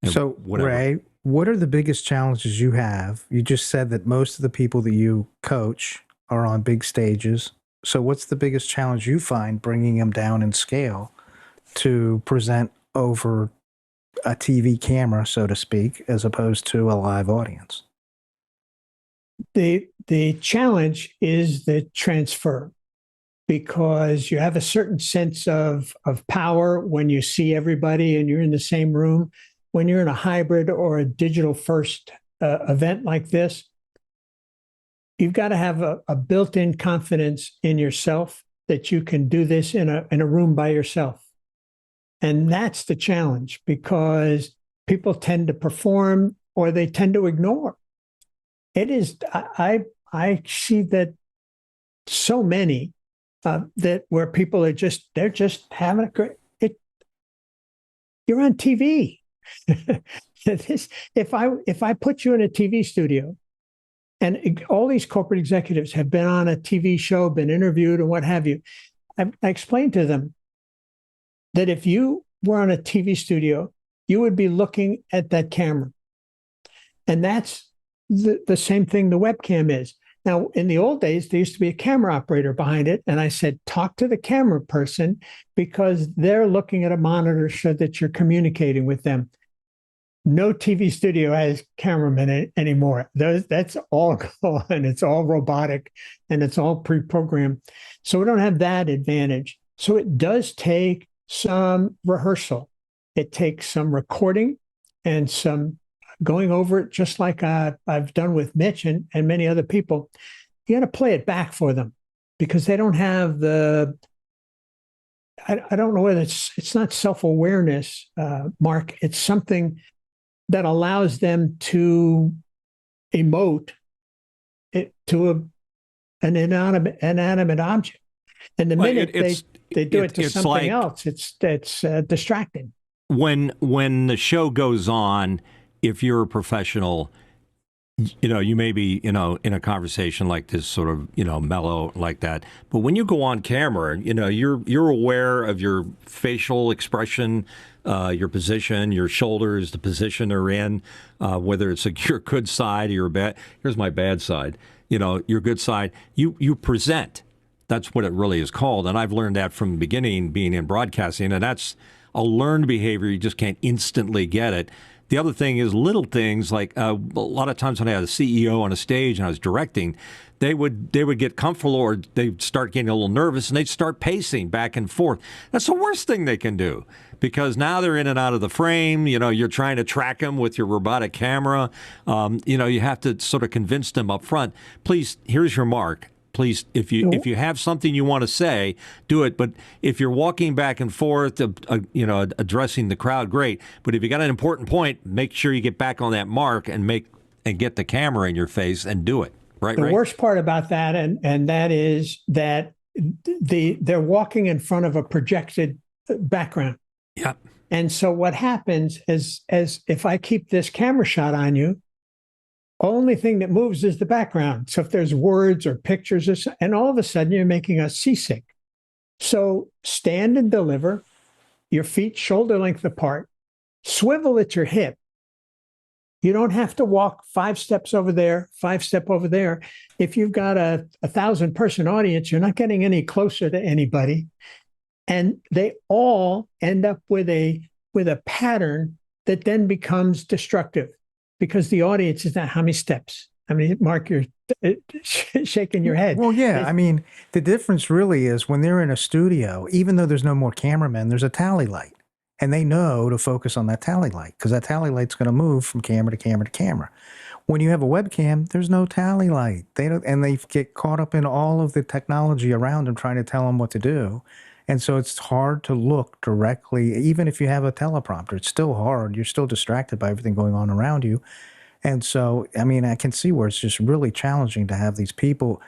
[SPEAKER 3] So Ray, what are the biggest challenges you have? You just said that most of the people that you coach are on big stages. So what's the biggest challenge you find bringing them down in scale to present over a TV camera, so to speak, as opposed to a live audience?
[SPEAKER 4] The challenge is the transfer, because you have a certain sense of power when you see everybody and you're in the same room. When you're in a hybrid or a digital first event like this, you've got to have a built-in confidence in yourself that you can do this in a room by yourself. And that's the challenge, because people tend to perform or they tend to ignore. It is, I see that so many that where people are they're just having a great, you're on TV. If I put you in a TV studio, and all these corporate executives have been on a TV show, been interviewed and what have you, I explained to them that if you were on a TV studio, you would be looking at that camera. And that's the same thing the webcam is. Now, in the old days, there used to be a camera operator behind it. And I said, talk to the camera person, because they're looking at a monitor so that you're communicating with them. No TV studio has cameramen anymore. That's all gone. It's all robotic and it's all pre-programmed. So we don't have that advantage. So it does take some rehearsal. It takes some recording and some going over it just like I've done with Mitch and many other people. You got to play it back for them because they don't have the. I don't know whether it's not self-awareness, Mark. It's something that allows them to emote it to an inanimate object. And the minute they do it to something else, it's distracting.
[SPEAKER 1] When the show goes on, if you're a professional, you may be, in a conversation like this, sort of, mellow like that. But when you go on camera, you're aware of your facial expression, your position, your shoulders, the position they're in, whether it's your good side or your bad. Here's my bad side. Your good side. You present. That's what it really is called. And I've learned that from the beginning, being in broadcasting, and that's a learned behavior. You just can't instantly get it. The other thing is little things like a lot of times when I had a CEO on a stage and I was directing, they would get comfortable or they'd start getting a little nervous and they'd start pacing back and forth. That's the worst thing they can do because now they're in and out of the frame. You're trying to track them with your robotic camera. You have to sort of convince them up front. Please, here's your mark. Please, if you have something you want to say, do it. But if you're walking back and forth, addressing the crowd, great. But if you got an important point, make sure you get back on that mark and get the camera in your face and do it. Right.
[SPEAKER 4] The worst part about that, and that is that they're walking in front of a projected background.
[SPEAKER 1] Yep.
[SPEAKER 4] And so what happens is, as if I keep this camera shot on you, only thing that moves is the background. So if there's words or pictures, and all of a sudden you're making us seasick. So stand and deliver, your feet shoulder length apart, swivel at your hip. You don't have to walk 5 steps over there, 5 steps over there. If you've got a 1,000-person audience, you're not getting any closer to anybody. And they all end up with a pattern that then becomes destructive. Because the audience is not how many steps. I mean, Mark, you're shaking your head.
[SPEAKER 3] Well, yeah. I mean, the difference really is when they're in a studio, even though there's no more cameramen, there's a tally light. And they know to focus on that tally light because that tally light's going to move from camera to camera to camera. When you have a webcam, there's no tally light. They get caught up in all of the technology around them trying to tell them what to do. And so it's hard to look directly, even if you have a teleprompter, it's still hard. You're still distracted by everything going on around you. And so, I mean, I can see where it's just really challenging to have these people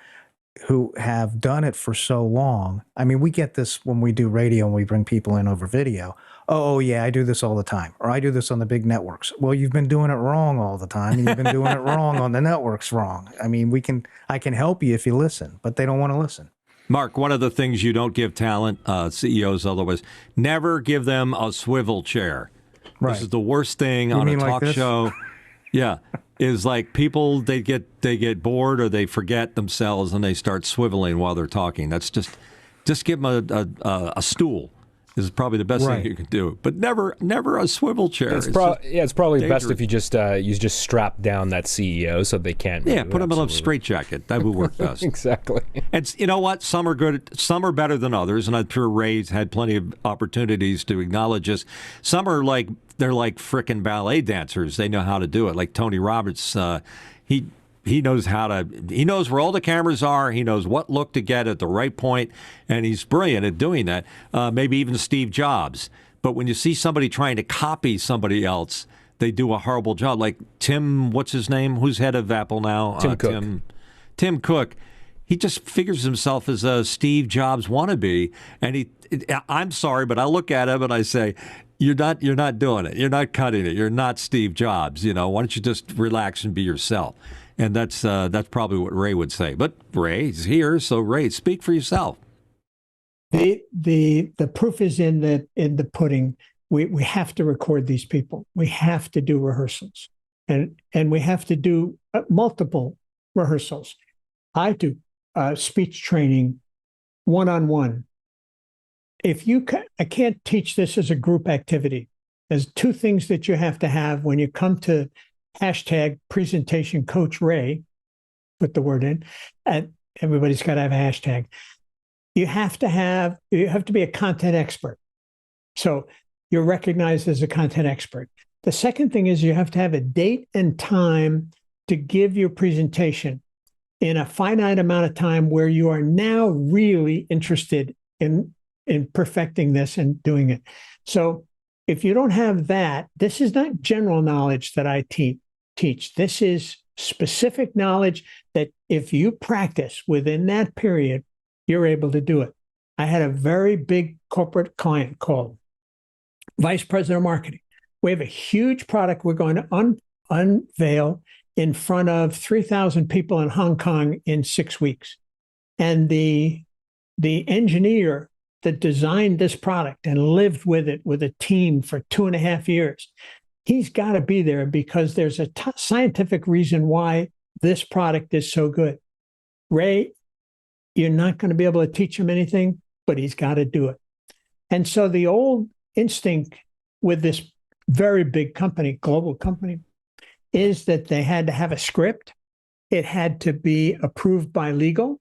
[SPEAKER 3] who have done it for so long. I mean, we get this when we do radio and we bring people in over video. Oh, yeah, I do this all the time. Or I do this on the big networks. Well, you've been doing it wrong all the time. And you've been doing it wrong on the networks wrong. I mean, I can help you if you listen, but they don't want to listen.
[SPEAKER 1] Mark, one of the things you don't give talent, CEOs otherwise, never give them a swivel chair. Right. This is the worst thing on a talk show. Yeah. Is like people, they get bored or they forget themselves and they start swiveling while they're talking. That's just give them a stool. This is probably the best thing you can do, but never a swivel chair.
[SPEAKER 2] It's probably dangerous. Best if you just strap down that CEO so they can't move.
[SPEAKER 1] Yeah, put them in a straitjacket. That would work best.
[SPEAKER 2] Exactly.
[SPEAKER 1] And you know what? Some are good. Some are better than others, and I'm sure Ray's had plenty of opportunities to acknowledge this. Some are they're like frickin' ballet dancers. They know how to do it. Like Tony Roberts, He knows he knows where all the cameras are. He knows what look to get at the right point, and he's brilliant at doing that. Maybe even Steve Jobs. But when you see somebody trying to copy somebody else, they do a horrible job. Like Tim, what's his name? Who's head of Apple now?
[SPEAKER 2] Tim Cook.
[SPEAKER 1] Tim Cook. He just figures himself as a Steve Jobs wannabe, and I'm sorry, but I look at him and I say, You're not doing it. You're not cutting it. You're not Steve Jobs. Why don't you just relax and be yourself? And that's probably what Ray would say. But Ray's here, so Ray, speak for yourself.
[SPEAKER 4] The proof is in the pudding. We have to record these people. We have to do rehearsals, and we have to do multiple rehearsals. I do speech training one-on-one. I can't teach this as a group activity. There's 2 things that you have to have when you come to hashtag presentation coach Ray, put the word in, and everybody's got to have a hashtag. You have to be a content expert. So you're recognized as a content expert. The second thing is you have to have a date and time to give your presentation in a finite amount of time where you are now really interested in perfecting this and doing it. So if you don't have that, this is not general knowledge that I teach. This is specific knowledge that if you practice within that period, you're able to do it. I had a very big corporate client called Vice President of Marketing. We have a huge product we're going to unveil in front of 3,000 people in Hong Kong in 6 weeks. And the engineer that designed this product and lived with it with a team for 2.5 years, he's got to be there because there's a scientific reason why this product is so good. Ray, you're not going to be able to teach him anything, but he's got to do it. And so the old instinct with this very big company, global company, is that they had to have a script. It had to be approved by legal.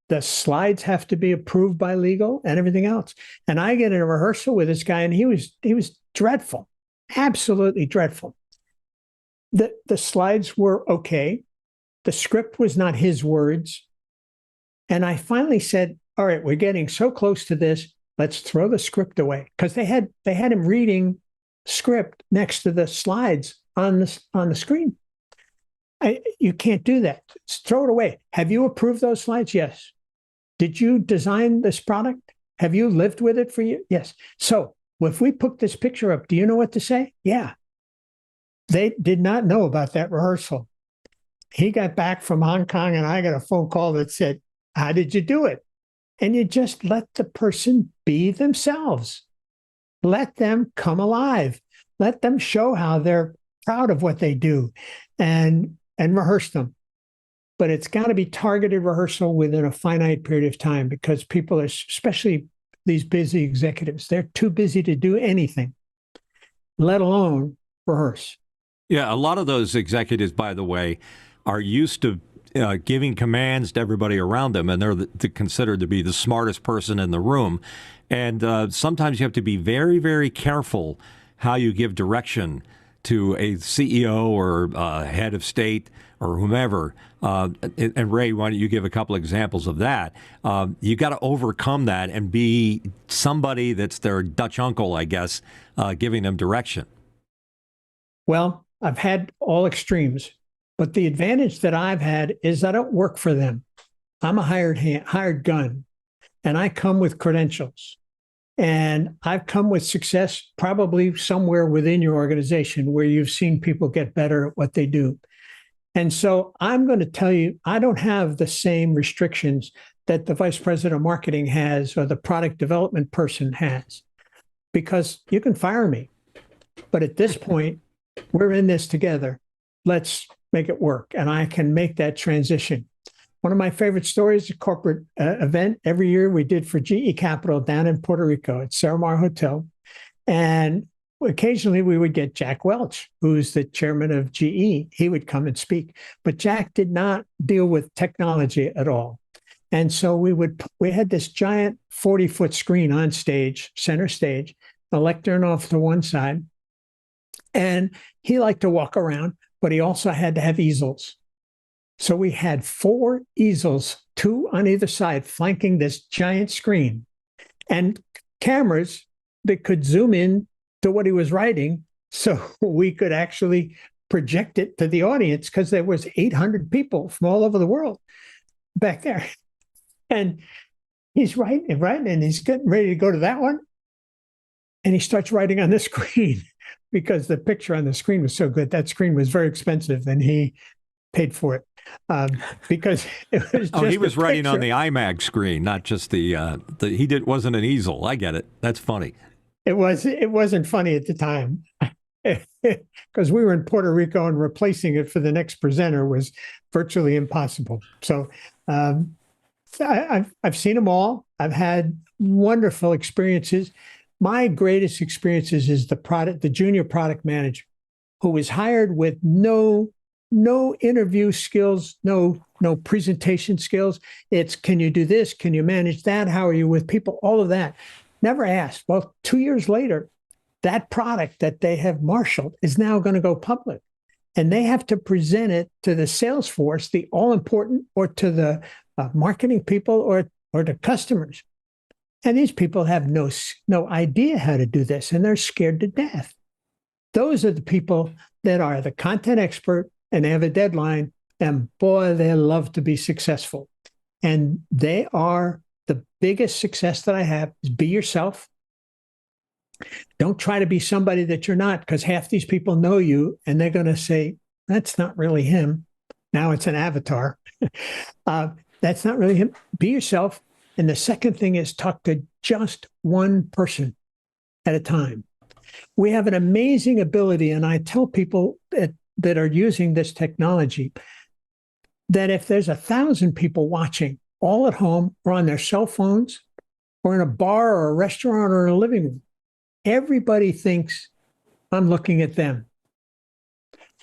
[SPEAKER 4] The slides have to be approved by legal and everything else. And I get in a rehearsal with this guy, and he was dreadful, absolutely dreadful. The slides were okay. The script was not his words. And I finally said, all right, we're getting so close to this. Let's throw the script away. Because they had him reading script next to the slides on the screen. You can't do that. Throw it away. Have you approved those slides? Yes. Did you design this product? Have you lived with it for years? Yes. So if we put this picture up, do you know what to say? Yeah. They did not know about that rehearsal. He got back from Hong Kong and I got a phone call that said, how did you do it? And you just let the person be themselves. Let them come alive. Let them show how they're proud of what they do and rehearse them. But it's got to be targeted rehearsal within a finite period of time because people are, especially these busy executives, they're too busy to do anything, let alone rehearse.
[SPEAKER 1] Yeah, a lot of those executives, by the way, are used to giving commands to everybody around them, and they're considered to be the smartest person in the room. And sometimes you have to be very, very careful how you give direction to a CEO or head of state or whomever. And Ray, why don't you give a couple examples of that? You got to overcome that and be somebody that's their Dutch uncle, I guess, giving them direction.
[SPEAKER 4] Well, I've had all extremes, but the advantage that I've had is I don't work for them. I'm a hired gun, and I come with credentials. And I've come with success probably somewhere within your organization where you've seen people get better at what they do. And so I'm going to tell you, I don't have the same restrictions that the vice president of marketing has or the product development person has, because you can fire me. But at this point, we're in this together. Let's make it work. And I can make that transition. One of my favorite stories, a corporate event every year we did for GE Capital down in Puerto Rico at Saramar Hotel. And occasionally we would get Jack Welch, who's the chairman of GE. He would come and speak. But Jack did not deal with technology at all. And so we had this giant 40-foot screen on stage, center stage, the lectern off to one side. And he liked to walk around, but he also had to have easels. So we had 4 easels, 2 on either side, flanking this giant screen, and cameras that could zoom in to what he was writing so we could actually project it to the audience, because there was 800 people from all over the world back there. And he's writing, and he's getting ready to go to that one. And he starts writing on the screen because the picture on the screen was so good. That screen was very expensive, and he paid for it. Because it was just
[SPEAKER 1] he was writing on the iMac screen, not just wasn't an easel. I get it. That's funny.
[SPEAKER 4] It wasn't funny at the time because we were in Puerto Rico and replacing it for the next presenter was virtually impossible. So I've seen them all. I've had wonderful experiences. My greatest experiences is the junior product manager who was hired with no interview skills, no presentation skills. It's, can you do this? Can you manage that? How are you with people? All of that. Never asked. Well, 2 years later, that product that they have marshaled is now going to go public. And they have to present it to the sales force, the all important, or to the marketing people or the customers. And these people have no idea how to do this, and they're scared to death. Those are the people that are the content expert, and they have a deadline, and boy, they love to be successful. And they are the biggest success that I have is be yourself. Don't try to be somebody that you're not, because half these people know you, and they're going to say, that's not really him. Now it's an avatar. That's not really him. Be yourself. And the second thing is talk to just one person at a time. We have an amazing ability, and I tell people that are using this technology that if there's 1,000 people watching, all at home or on their cell phones or in a bar or a restaurant or in a living room, everybody thinks I'm looking at them.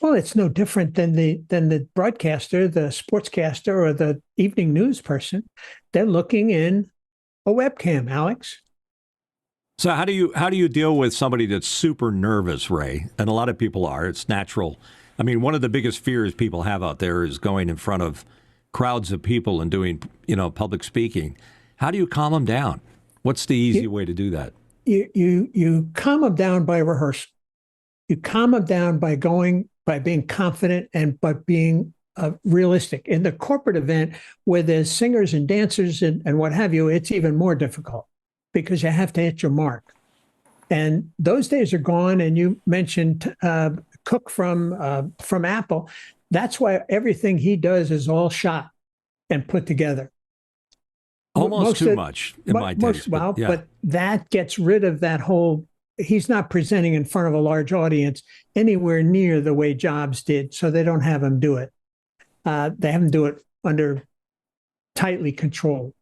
[SPEAKER 4] Well, it's no different than the broadcaster, the sportscaster, or the evening news person. They're looking in a webcam, Alex.
[SPEAKER 1] So how do you deal with somebody that's super nervous, Ray? And a lot of people are. It's natural. I mean, one of the biggest fears people have out there is going in front of crowds of people and doing, public speaking. How do you calm them down? What's the easy way to do that?
[SPEAKER 4] You calm them down by rehearsal. You calm them down by being confident and by being realistic. In the corporate event where there's singers and dancers and what have you, it's even more difficult because you have to hit your mark. And those days are gone. And you mentioned Cook from Apple. That's why everything he does is all shot and put together.
[SPEAKER 1] Almost too much in my taste.
[SPEAKER 4] But that gets rid of that whole. He's not presenting in front of a large audience anywhere near the way Jobs did, so they don't have him do it. They have him do it under tightly controlled.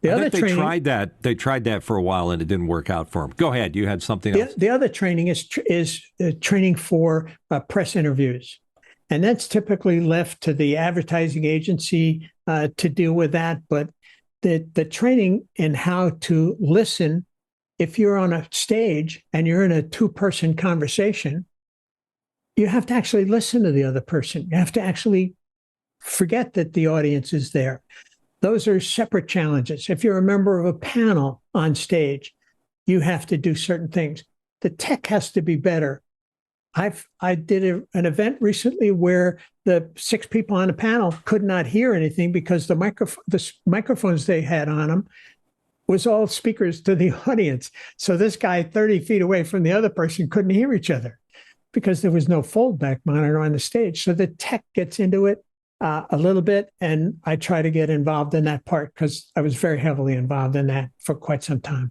[SPEAKER 1] They tried that for a while and it didn't work out for him. Go ahead. You had something else.
[SPEAKER 4] The other training is training for press interviews, and that's typically left to the advertising agency to deal with that. But the training in how to listen. If you're on a stage and you're in a two-person conversation, you have to actually listen to the other person. You have to actually forget that the audience is there. Those are separate challenges. If you're a member of a panel on stage, you have to do certain things. The tech has to be better. I did an event recently where the 6 people on the panel could not hear anything because the microphones they had on them was all speakers to the audience. So this guy 30 feet away from the other person couldn't hear each other because there was no foldback monitor on the stage. So the tech gets into it a little bit, and I try to get involved in that part because I was very heavily involved in that for quite some time.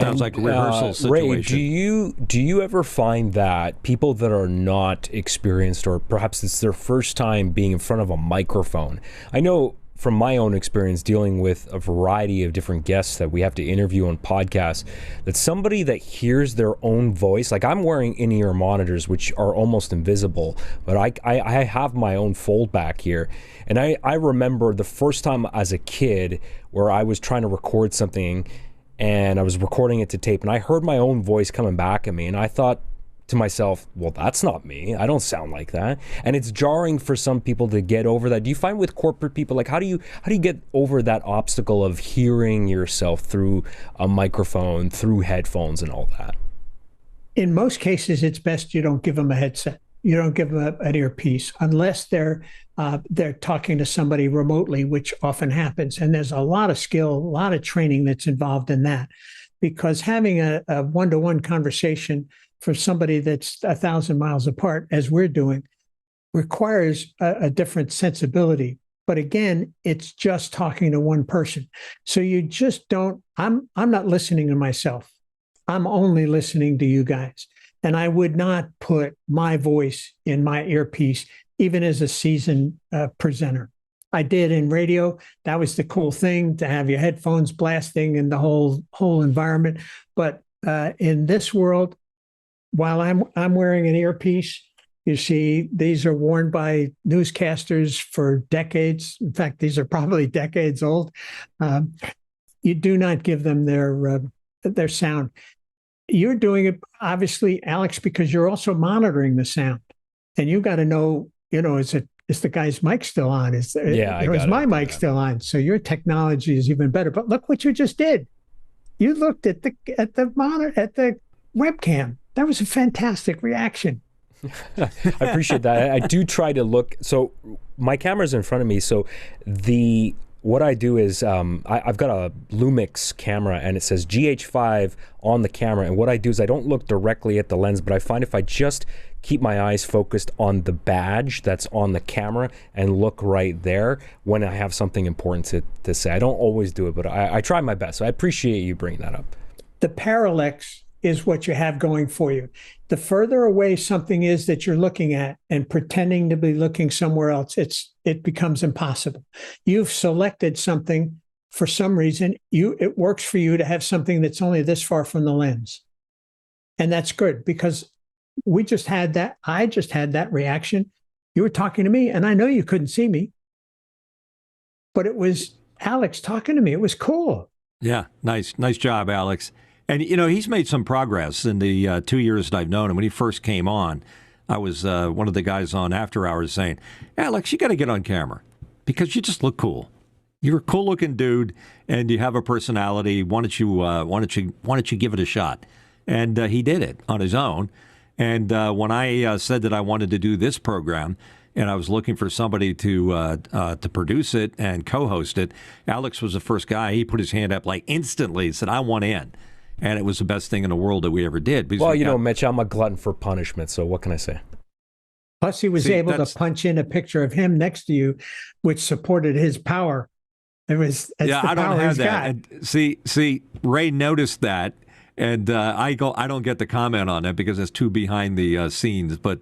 [SPEAKER 1] Sounds like a rehearsal situation.
[SPEAKER 2] Ray, do you ever find that people that are not experienced, or perhaps it's their first time being in front of a microphone? I know from my own experience dealing with a variety of different guests that we have to interview on podcasts, that somebody that hears their own voice, like I'm wearing in-ear monitors, which are almost invisible, but I have my own foldback here. And I remember the first time as a kid where I was trying to record something and I was recording it to tape and I heard my own voice coming back at me and I thought to myself, well, that's not me. I don't sound like that. And it's jarring for some people to get over that. Do you find with corporate people, like how do you get over that obstacle of hearing yourself through a microphone, through headphones and all that?
[SPEAKER 4] In most cases, it's best you don't give them a headset. You don't give them an earpiece unless they're talking to somebody remotely, which often happens. And there's a lot of skill, a lot of training that's involved in that, because having a one-to-one conversation for somebody that's 1,000 miles apart, as we're doing, requires a different sensibility. But again, it's just talking to one person. So you just don't, I'm not listening to myself. I'm only listening to you guys. And I would not put my voice in my earpiece, even as a seasoned presenter. I did in radio. That was the cool thing, to have your headphones blasting and the whole environment. But in this world, while I'm wearing an earpiece, you see, these are worn by newscasters for decades. In fact, these are probably decades old. You do not give them their sound. you're doing it, obviously, Alex, because you're also monitoring the sound, and you got to know, is the guy's mic still on? Is my mic still on? So your technology is even better. But look what you just did. You looked at the monitor, at the webcam. That was a fantastic reaction.
[SPEAKER 2] I appreciate that. I do try to look. So my camera's in front of me. So what I do is I've got a Lumix camera, and it says GH5 on the camera. And what I do is I don't look directly at the lens, but I find if I just keep my eyes focused on the badge that's on the camera and look right there when I have something important to say. I don't always do it, but I try my best. So I appreciate you bringing that up.
[SPEAKER 4] The parallax is what you have going for you. The further away something is that you're looking at and pretending to be looking somewhere else, it becomes impossible. You've selected something for some reason. It works for you to have something that's only this far from the lens. And that's good, because I just had that reaction. You were talking to me, and I know you couldn't see me, but it was Alex talking to me. It was cool.
[SPEAKER 1] Yeah, nice job, Alex. And, he's made some progress in the 2 years that I've known him. When he first came on, I was one of the guys on After Hours saying, Alex, you got to get on camera because you just look cool. You're a cool-looking dude, and you have a personality. Why don't you give it a shot? And he did it on his own. And when I said that I wanted to do this program, and I was looking for somebody to produce it and co-host it, Alex was the first guy. He put his hand up like instantly and said, I want in. And it was the best thing in the world that we ever did.
[SPEAKER 2] Well, Mitch, I'm a glutton for punishment, so what can I say?
[SPEAKER 4] Plus, he was able to punch in a picture of him next to you, which supported his power. I
[SPEAKER 1] don't have that. And see, Ray noticed that, and I don't get the comment on that because it's too behind the scenes. But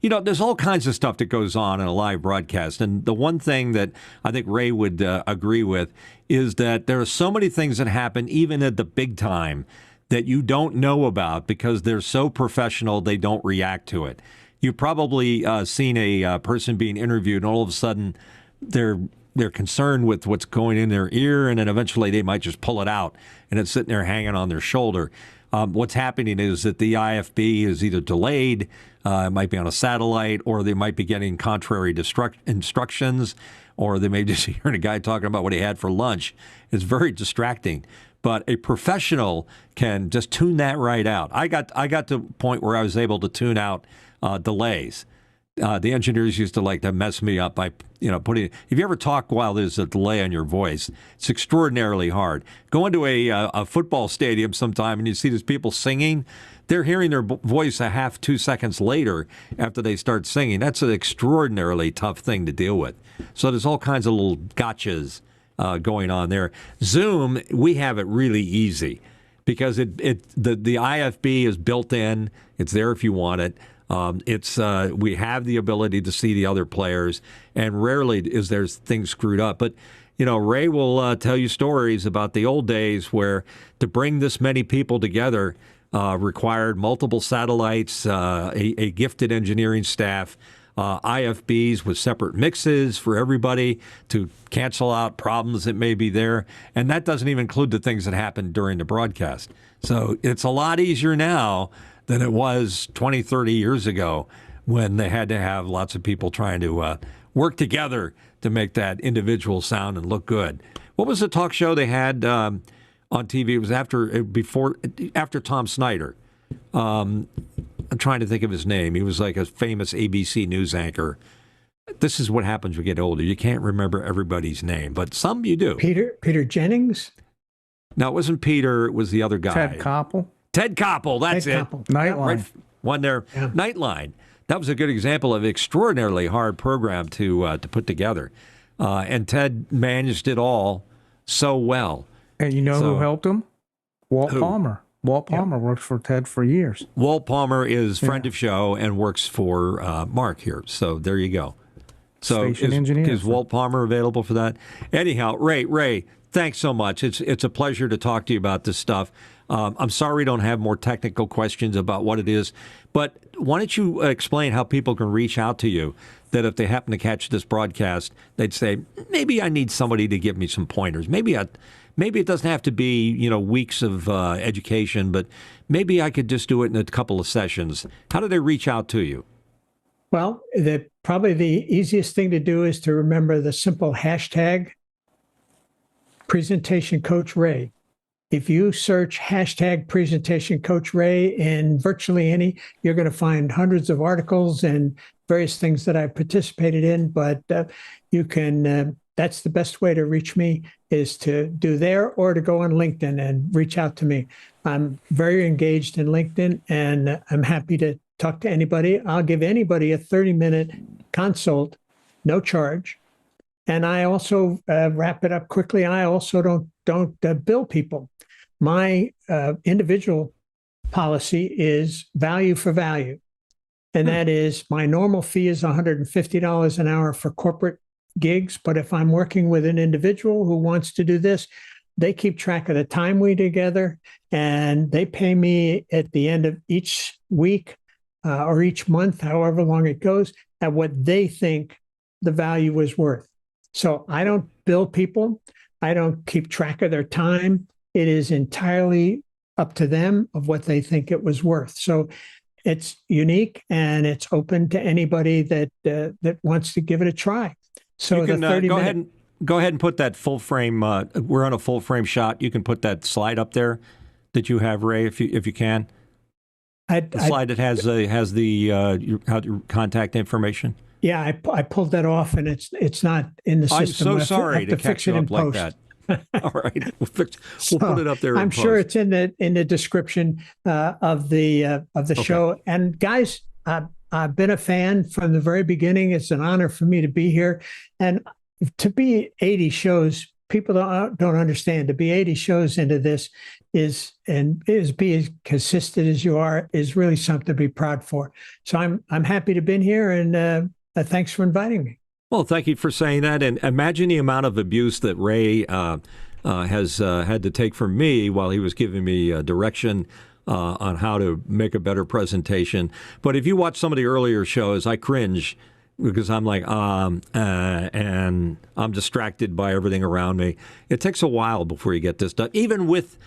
[SPEAKER 1] there's all kinds of stuff that goes on in a live broadcast, and the one thing that I think Ray would agree with is that there are so many things that happen even at the big time that you don't know about because they're so professional they don't react to it. You've probably seen a person being interviewed, and all of a sudden they're concerned with what's going in their ear, and then eventually they might just pull it out, and it's sitting there hanging on their shoulder. What's happening is that the IFB is either delayed, it might be on a satellite, or they might be getting contrary instructions, or they may just hear a guy talking about what he had for lunch. It's very distracting. But a professional can just tune that right out. I got to a point where I was able to tune out delays. The engineers used to like to mess me up by, putting. If you ever talk while there's a delay on your voice, it's extraordinarily hard. Go into a football stadium sometime and you see these people singing. They're hearing their voice a half, 2 seconds later after they start singing. That's an extraordinarily tough thing to deal with. So there's all kinds of little gotchas going on there. Zoom, we have it really easy because the IFB is built in. It's there if you want it. We have the ability to see the other players, and rarely is there's things screwed up. But Ray will tell you stories about the old days where to bring this many people together required multiple satellites, a gifted engineering staff, IFBs with separate mixes for everybody to cancel out problems that may be there. And that doesn't even include the things that happened during the broadcast. So it's a lot easier now than it was 20, 30 years ago when they had to have lots of people trying to work together to make that individual sound and look good. What was the talk show they had on TV? It was after Tom Snyder. I'm trying to think of his name. He was like a famous ABC news anchor. This is what happens when you get older. You can't remember everybody's name, but some you do.
[SPEAKER 4] Peter Jennings?
[SPEAKER 1] No, it wasn't Peter. It was the other guy.
[SPEAKER 3] Ted Koppel.
[SPEAKER 1] Ted Koppel, that's it.
[SPEAKER 3] Nightline.
[SPEAKER 1] Right, one there. Yeah. Nightline. That was a good example of an extraordinarily hard program to put together. And Ted managed it all so well.
[SPEAKER 3] And who helped him? Walt Palmer. Walt Palmer worked for Ted for years.
[SPEAKER 1] Walt Palmer is friend of show and works for Mark here. So there you go. So
[SPEAKER 3] Station engineer.
[SPEAKER 1] Is Walt Palmer available for that? Anyhow, Ray, thanks so much. It's a pleasure to talk to you about this stuff. I'm sorry we don't have more technical questions about what it is, but why don't you explain how people can reach out to you, that if they happen to catch this broadcast, they'd say, maybe I need somebody to give me some pointers. Maybe maybe it doesn't have to be, weeks of education, but maybe I could just do it in a couple of sessions. How do they reach out to you?
[SPEAKER 4] Well, probably the easiest thing to do is to remember the simple hashtag Presentation Coach Ray. If you search hashtag Presentation Coach Ray in virtually any, you're going to find hundreds of articles and various things that I've participated in. But you can, that's the best way to reach me, is to do there or to go on LinkedIn and reach out to me. I'm very engaged in LinkedIn, and I'm happy to talk to anybody. I'll give anybody a 30-minute consult, no charge. And I also wrap it up quickly. I also don't bill people. My individual policy is value for value. And that is, my normal fee is $150 an hour for corporate gigs. But if I'm working with an individual who wants to do this, they keep track of the time we together, and they pay me at the end of each week or each month, however long it goes, at what they think the value was worth. So I don't bill people. I don't keep track of their time. It is entirely up to them of what they think it was worth. So it's unique, and it's open to anybody that wants to give it a try. So
[SPEAKER 1] you can,
[SPEAKER 4] the 30
[SPEAKER 1] go ahead and put that full frame. We're on a full frame shot. You can put that slide up there that you have, Ray, if you can. The slide that has the your contact information.
[SPEAKER 4] Yeah, I pulled that off, and it's not in the system.
[SPEAKER 1] I'm so sorry to
[SPEAKER 4] fix
[SPEAKER 1] catch
[SPEAKER 4] it
[SPEAKER 1] you
[SPEAKER 4] in
[SPEAKER 1] up like
[SPEAKER 4] post.
[SPEAKER 1] that. All right, we'll put it up there.
[SPEAKER 4] I'm sure it's in the description of the show. And guys, I've been a fan from the very beginning. It's an honor for me to be here, and to be 80 shows. People don't understand. To be 80 shows into this is be as consistent as you are is really something to be proud for. So I'm happy to be here, and thanks for inviting me.
[SPEAKER 1] Well, thank you for saying that. And imagine the amount of abuse that Ray has had to take from me while he was giving me direction on how to make a better presentation. But if you watch some of the earlier shows, I cringe because I'm like, and I'm distracted by everything around me. It takes a while before you get this done. Even with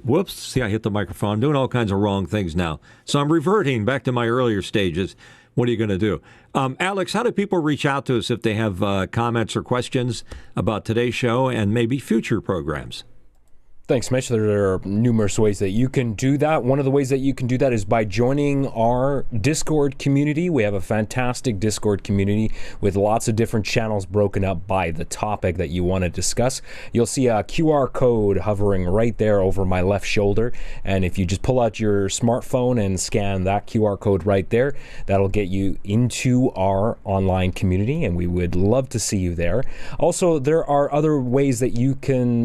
[SPEAKER 1] whoops, see, I hit the microphone. I'm doing all kinds of wrong things now. So I'm reverting back to my earlier stages. What are you going to do? Alex, how do people reach out to us if they have comments or questions about today's show and maybe future programs?
[SPEAKER 2] Thanks, Mitch. There are numerous ways that you can do that. One of the ways that you can do that is by joining our Discord community. We have a fantastic Discord community with lots of different channels broken up by the topic that you want to discuss. You'll see a QR code hovering right there over my left shoulder. And if you just pull out your smartphone and scan that QR code right there, that'll get you into our online community, and we would love to see you there. Also, there are other ways that you can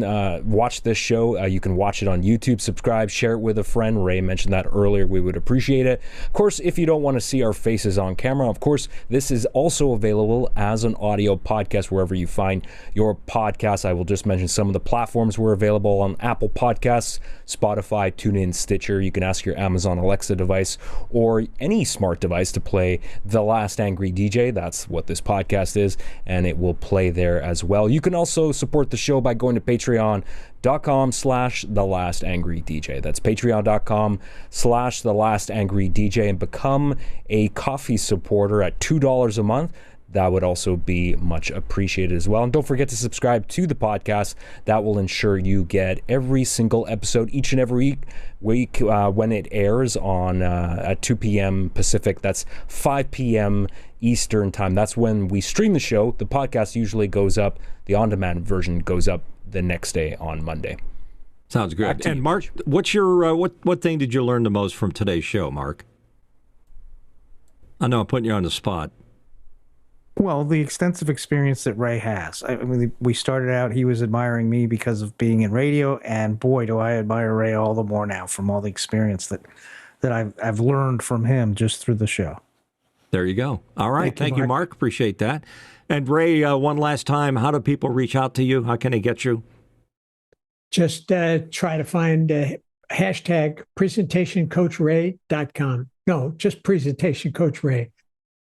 [SPEAKER 2] watch this show. You can watch it on YouTube, subscribe, share it with a friend. Ray mentioned that earlier. We would appreciate it. Of course, if you don't want to see our faces on camera, of course, this is also available as an audio podcast wherever you find your podcasts. I will just mention some of the platforms we're available on: Apple Podcasts, Spotify, TuneIn, Stitcher. You can ask your Amazon Alexa device or any smart device to play The Last Angry DJ. That's what this podcast is, and it will play there as well. You can also support the show by going to patreon.com/thelastangry.dj. That's patreon.com/thelastangry.dj and become a coffee supporter at $2 a month. That would also be much appreciated as well. And don't forget to subscribe to the podcast. That will ensure you get every single episode each and every week when it airs on at 2 p.m. Pacific. That's 5 p.m. Eastern time. That's when we stream the show. The podcast usually goes up. The on-demand version goes up the next day on Monday.
[SPEAKER 1] Sounds good. And Mark, what's your what thing did you learn the most from today's show, Mark? I know I'm putting you on the spot.
[SPEAKER 3] Well, the extensive experience that Ray has. I mean, we started out, he was admiring me because of being in radio, and boy, do I admire Ray all the more now from all the experience that I've learned from him just through the show.
[SPEAKER 1] There you go. All right. Thank you, Mark. Appreciate that. And Ray, one last time, how do people reach out to you? How can they get you?
[SPEAKER 4] Just try to find hashtag presentationcoachray.com. No, just Presentation Coach Ray.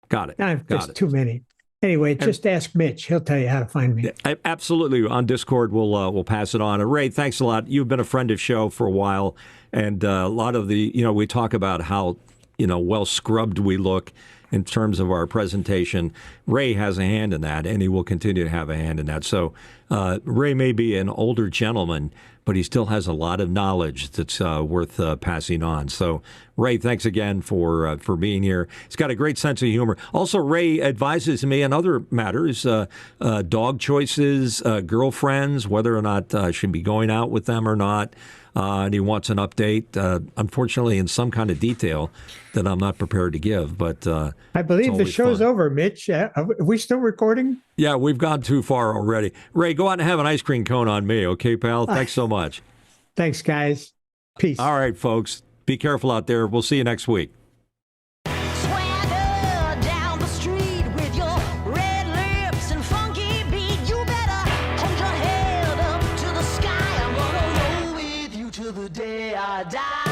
[SPEAKER 1] Got it.
[SPEAKER 4] I've just too many. Anyway, just ask Mitch. He'll tell you how to find me.
[SPEAKER 1] Absolutely. On Discord, we'll pass it on. Ray, thanks a lot. You've been a friend of show for a while, and a lot of the, we talk about how, well scrubbed we look in terms of our presentation. Ray has a hand in that, and he will continue to have a hand in that. So Ray may be an older gentleman, but he still has a lot of knowledge that's worth passing on. So, Ray, thanks again for being here. He's got a great sense of humor. Also, Ray advises me on other matters, dog choices, girlfriends, whether or not I should be going out with them or not. And he wants an update, unfortunately, in some kind of detail that I'm not prepared to give. But
[SPEAKER 4] I believe the show's over, Mitch. Are we still recording?
[SPEAKER 1] Yeah, we've gone too far already. Ray, go out and have an ice cream cone on me, okay, pal? Thanks so much.
[SPEAKER 4] Thanks, guys. Peace.
[SPEAKER 1] All right, folks. Be careful out there. We'll see you next week.
[SPEAKER 5] Swagger down the street with your red lips and funky beat. You better hold your head up to the sky. I'm gonna roll with you till the day I die.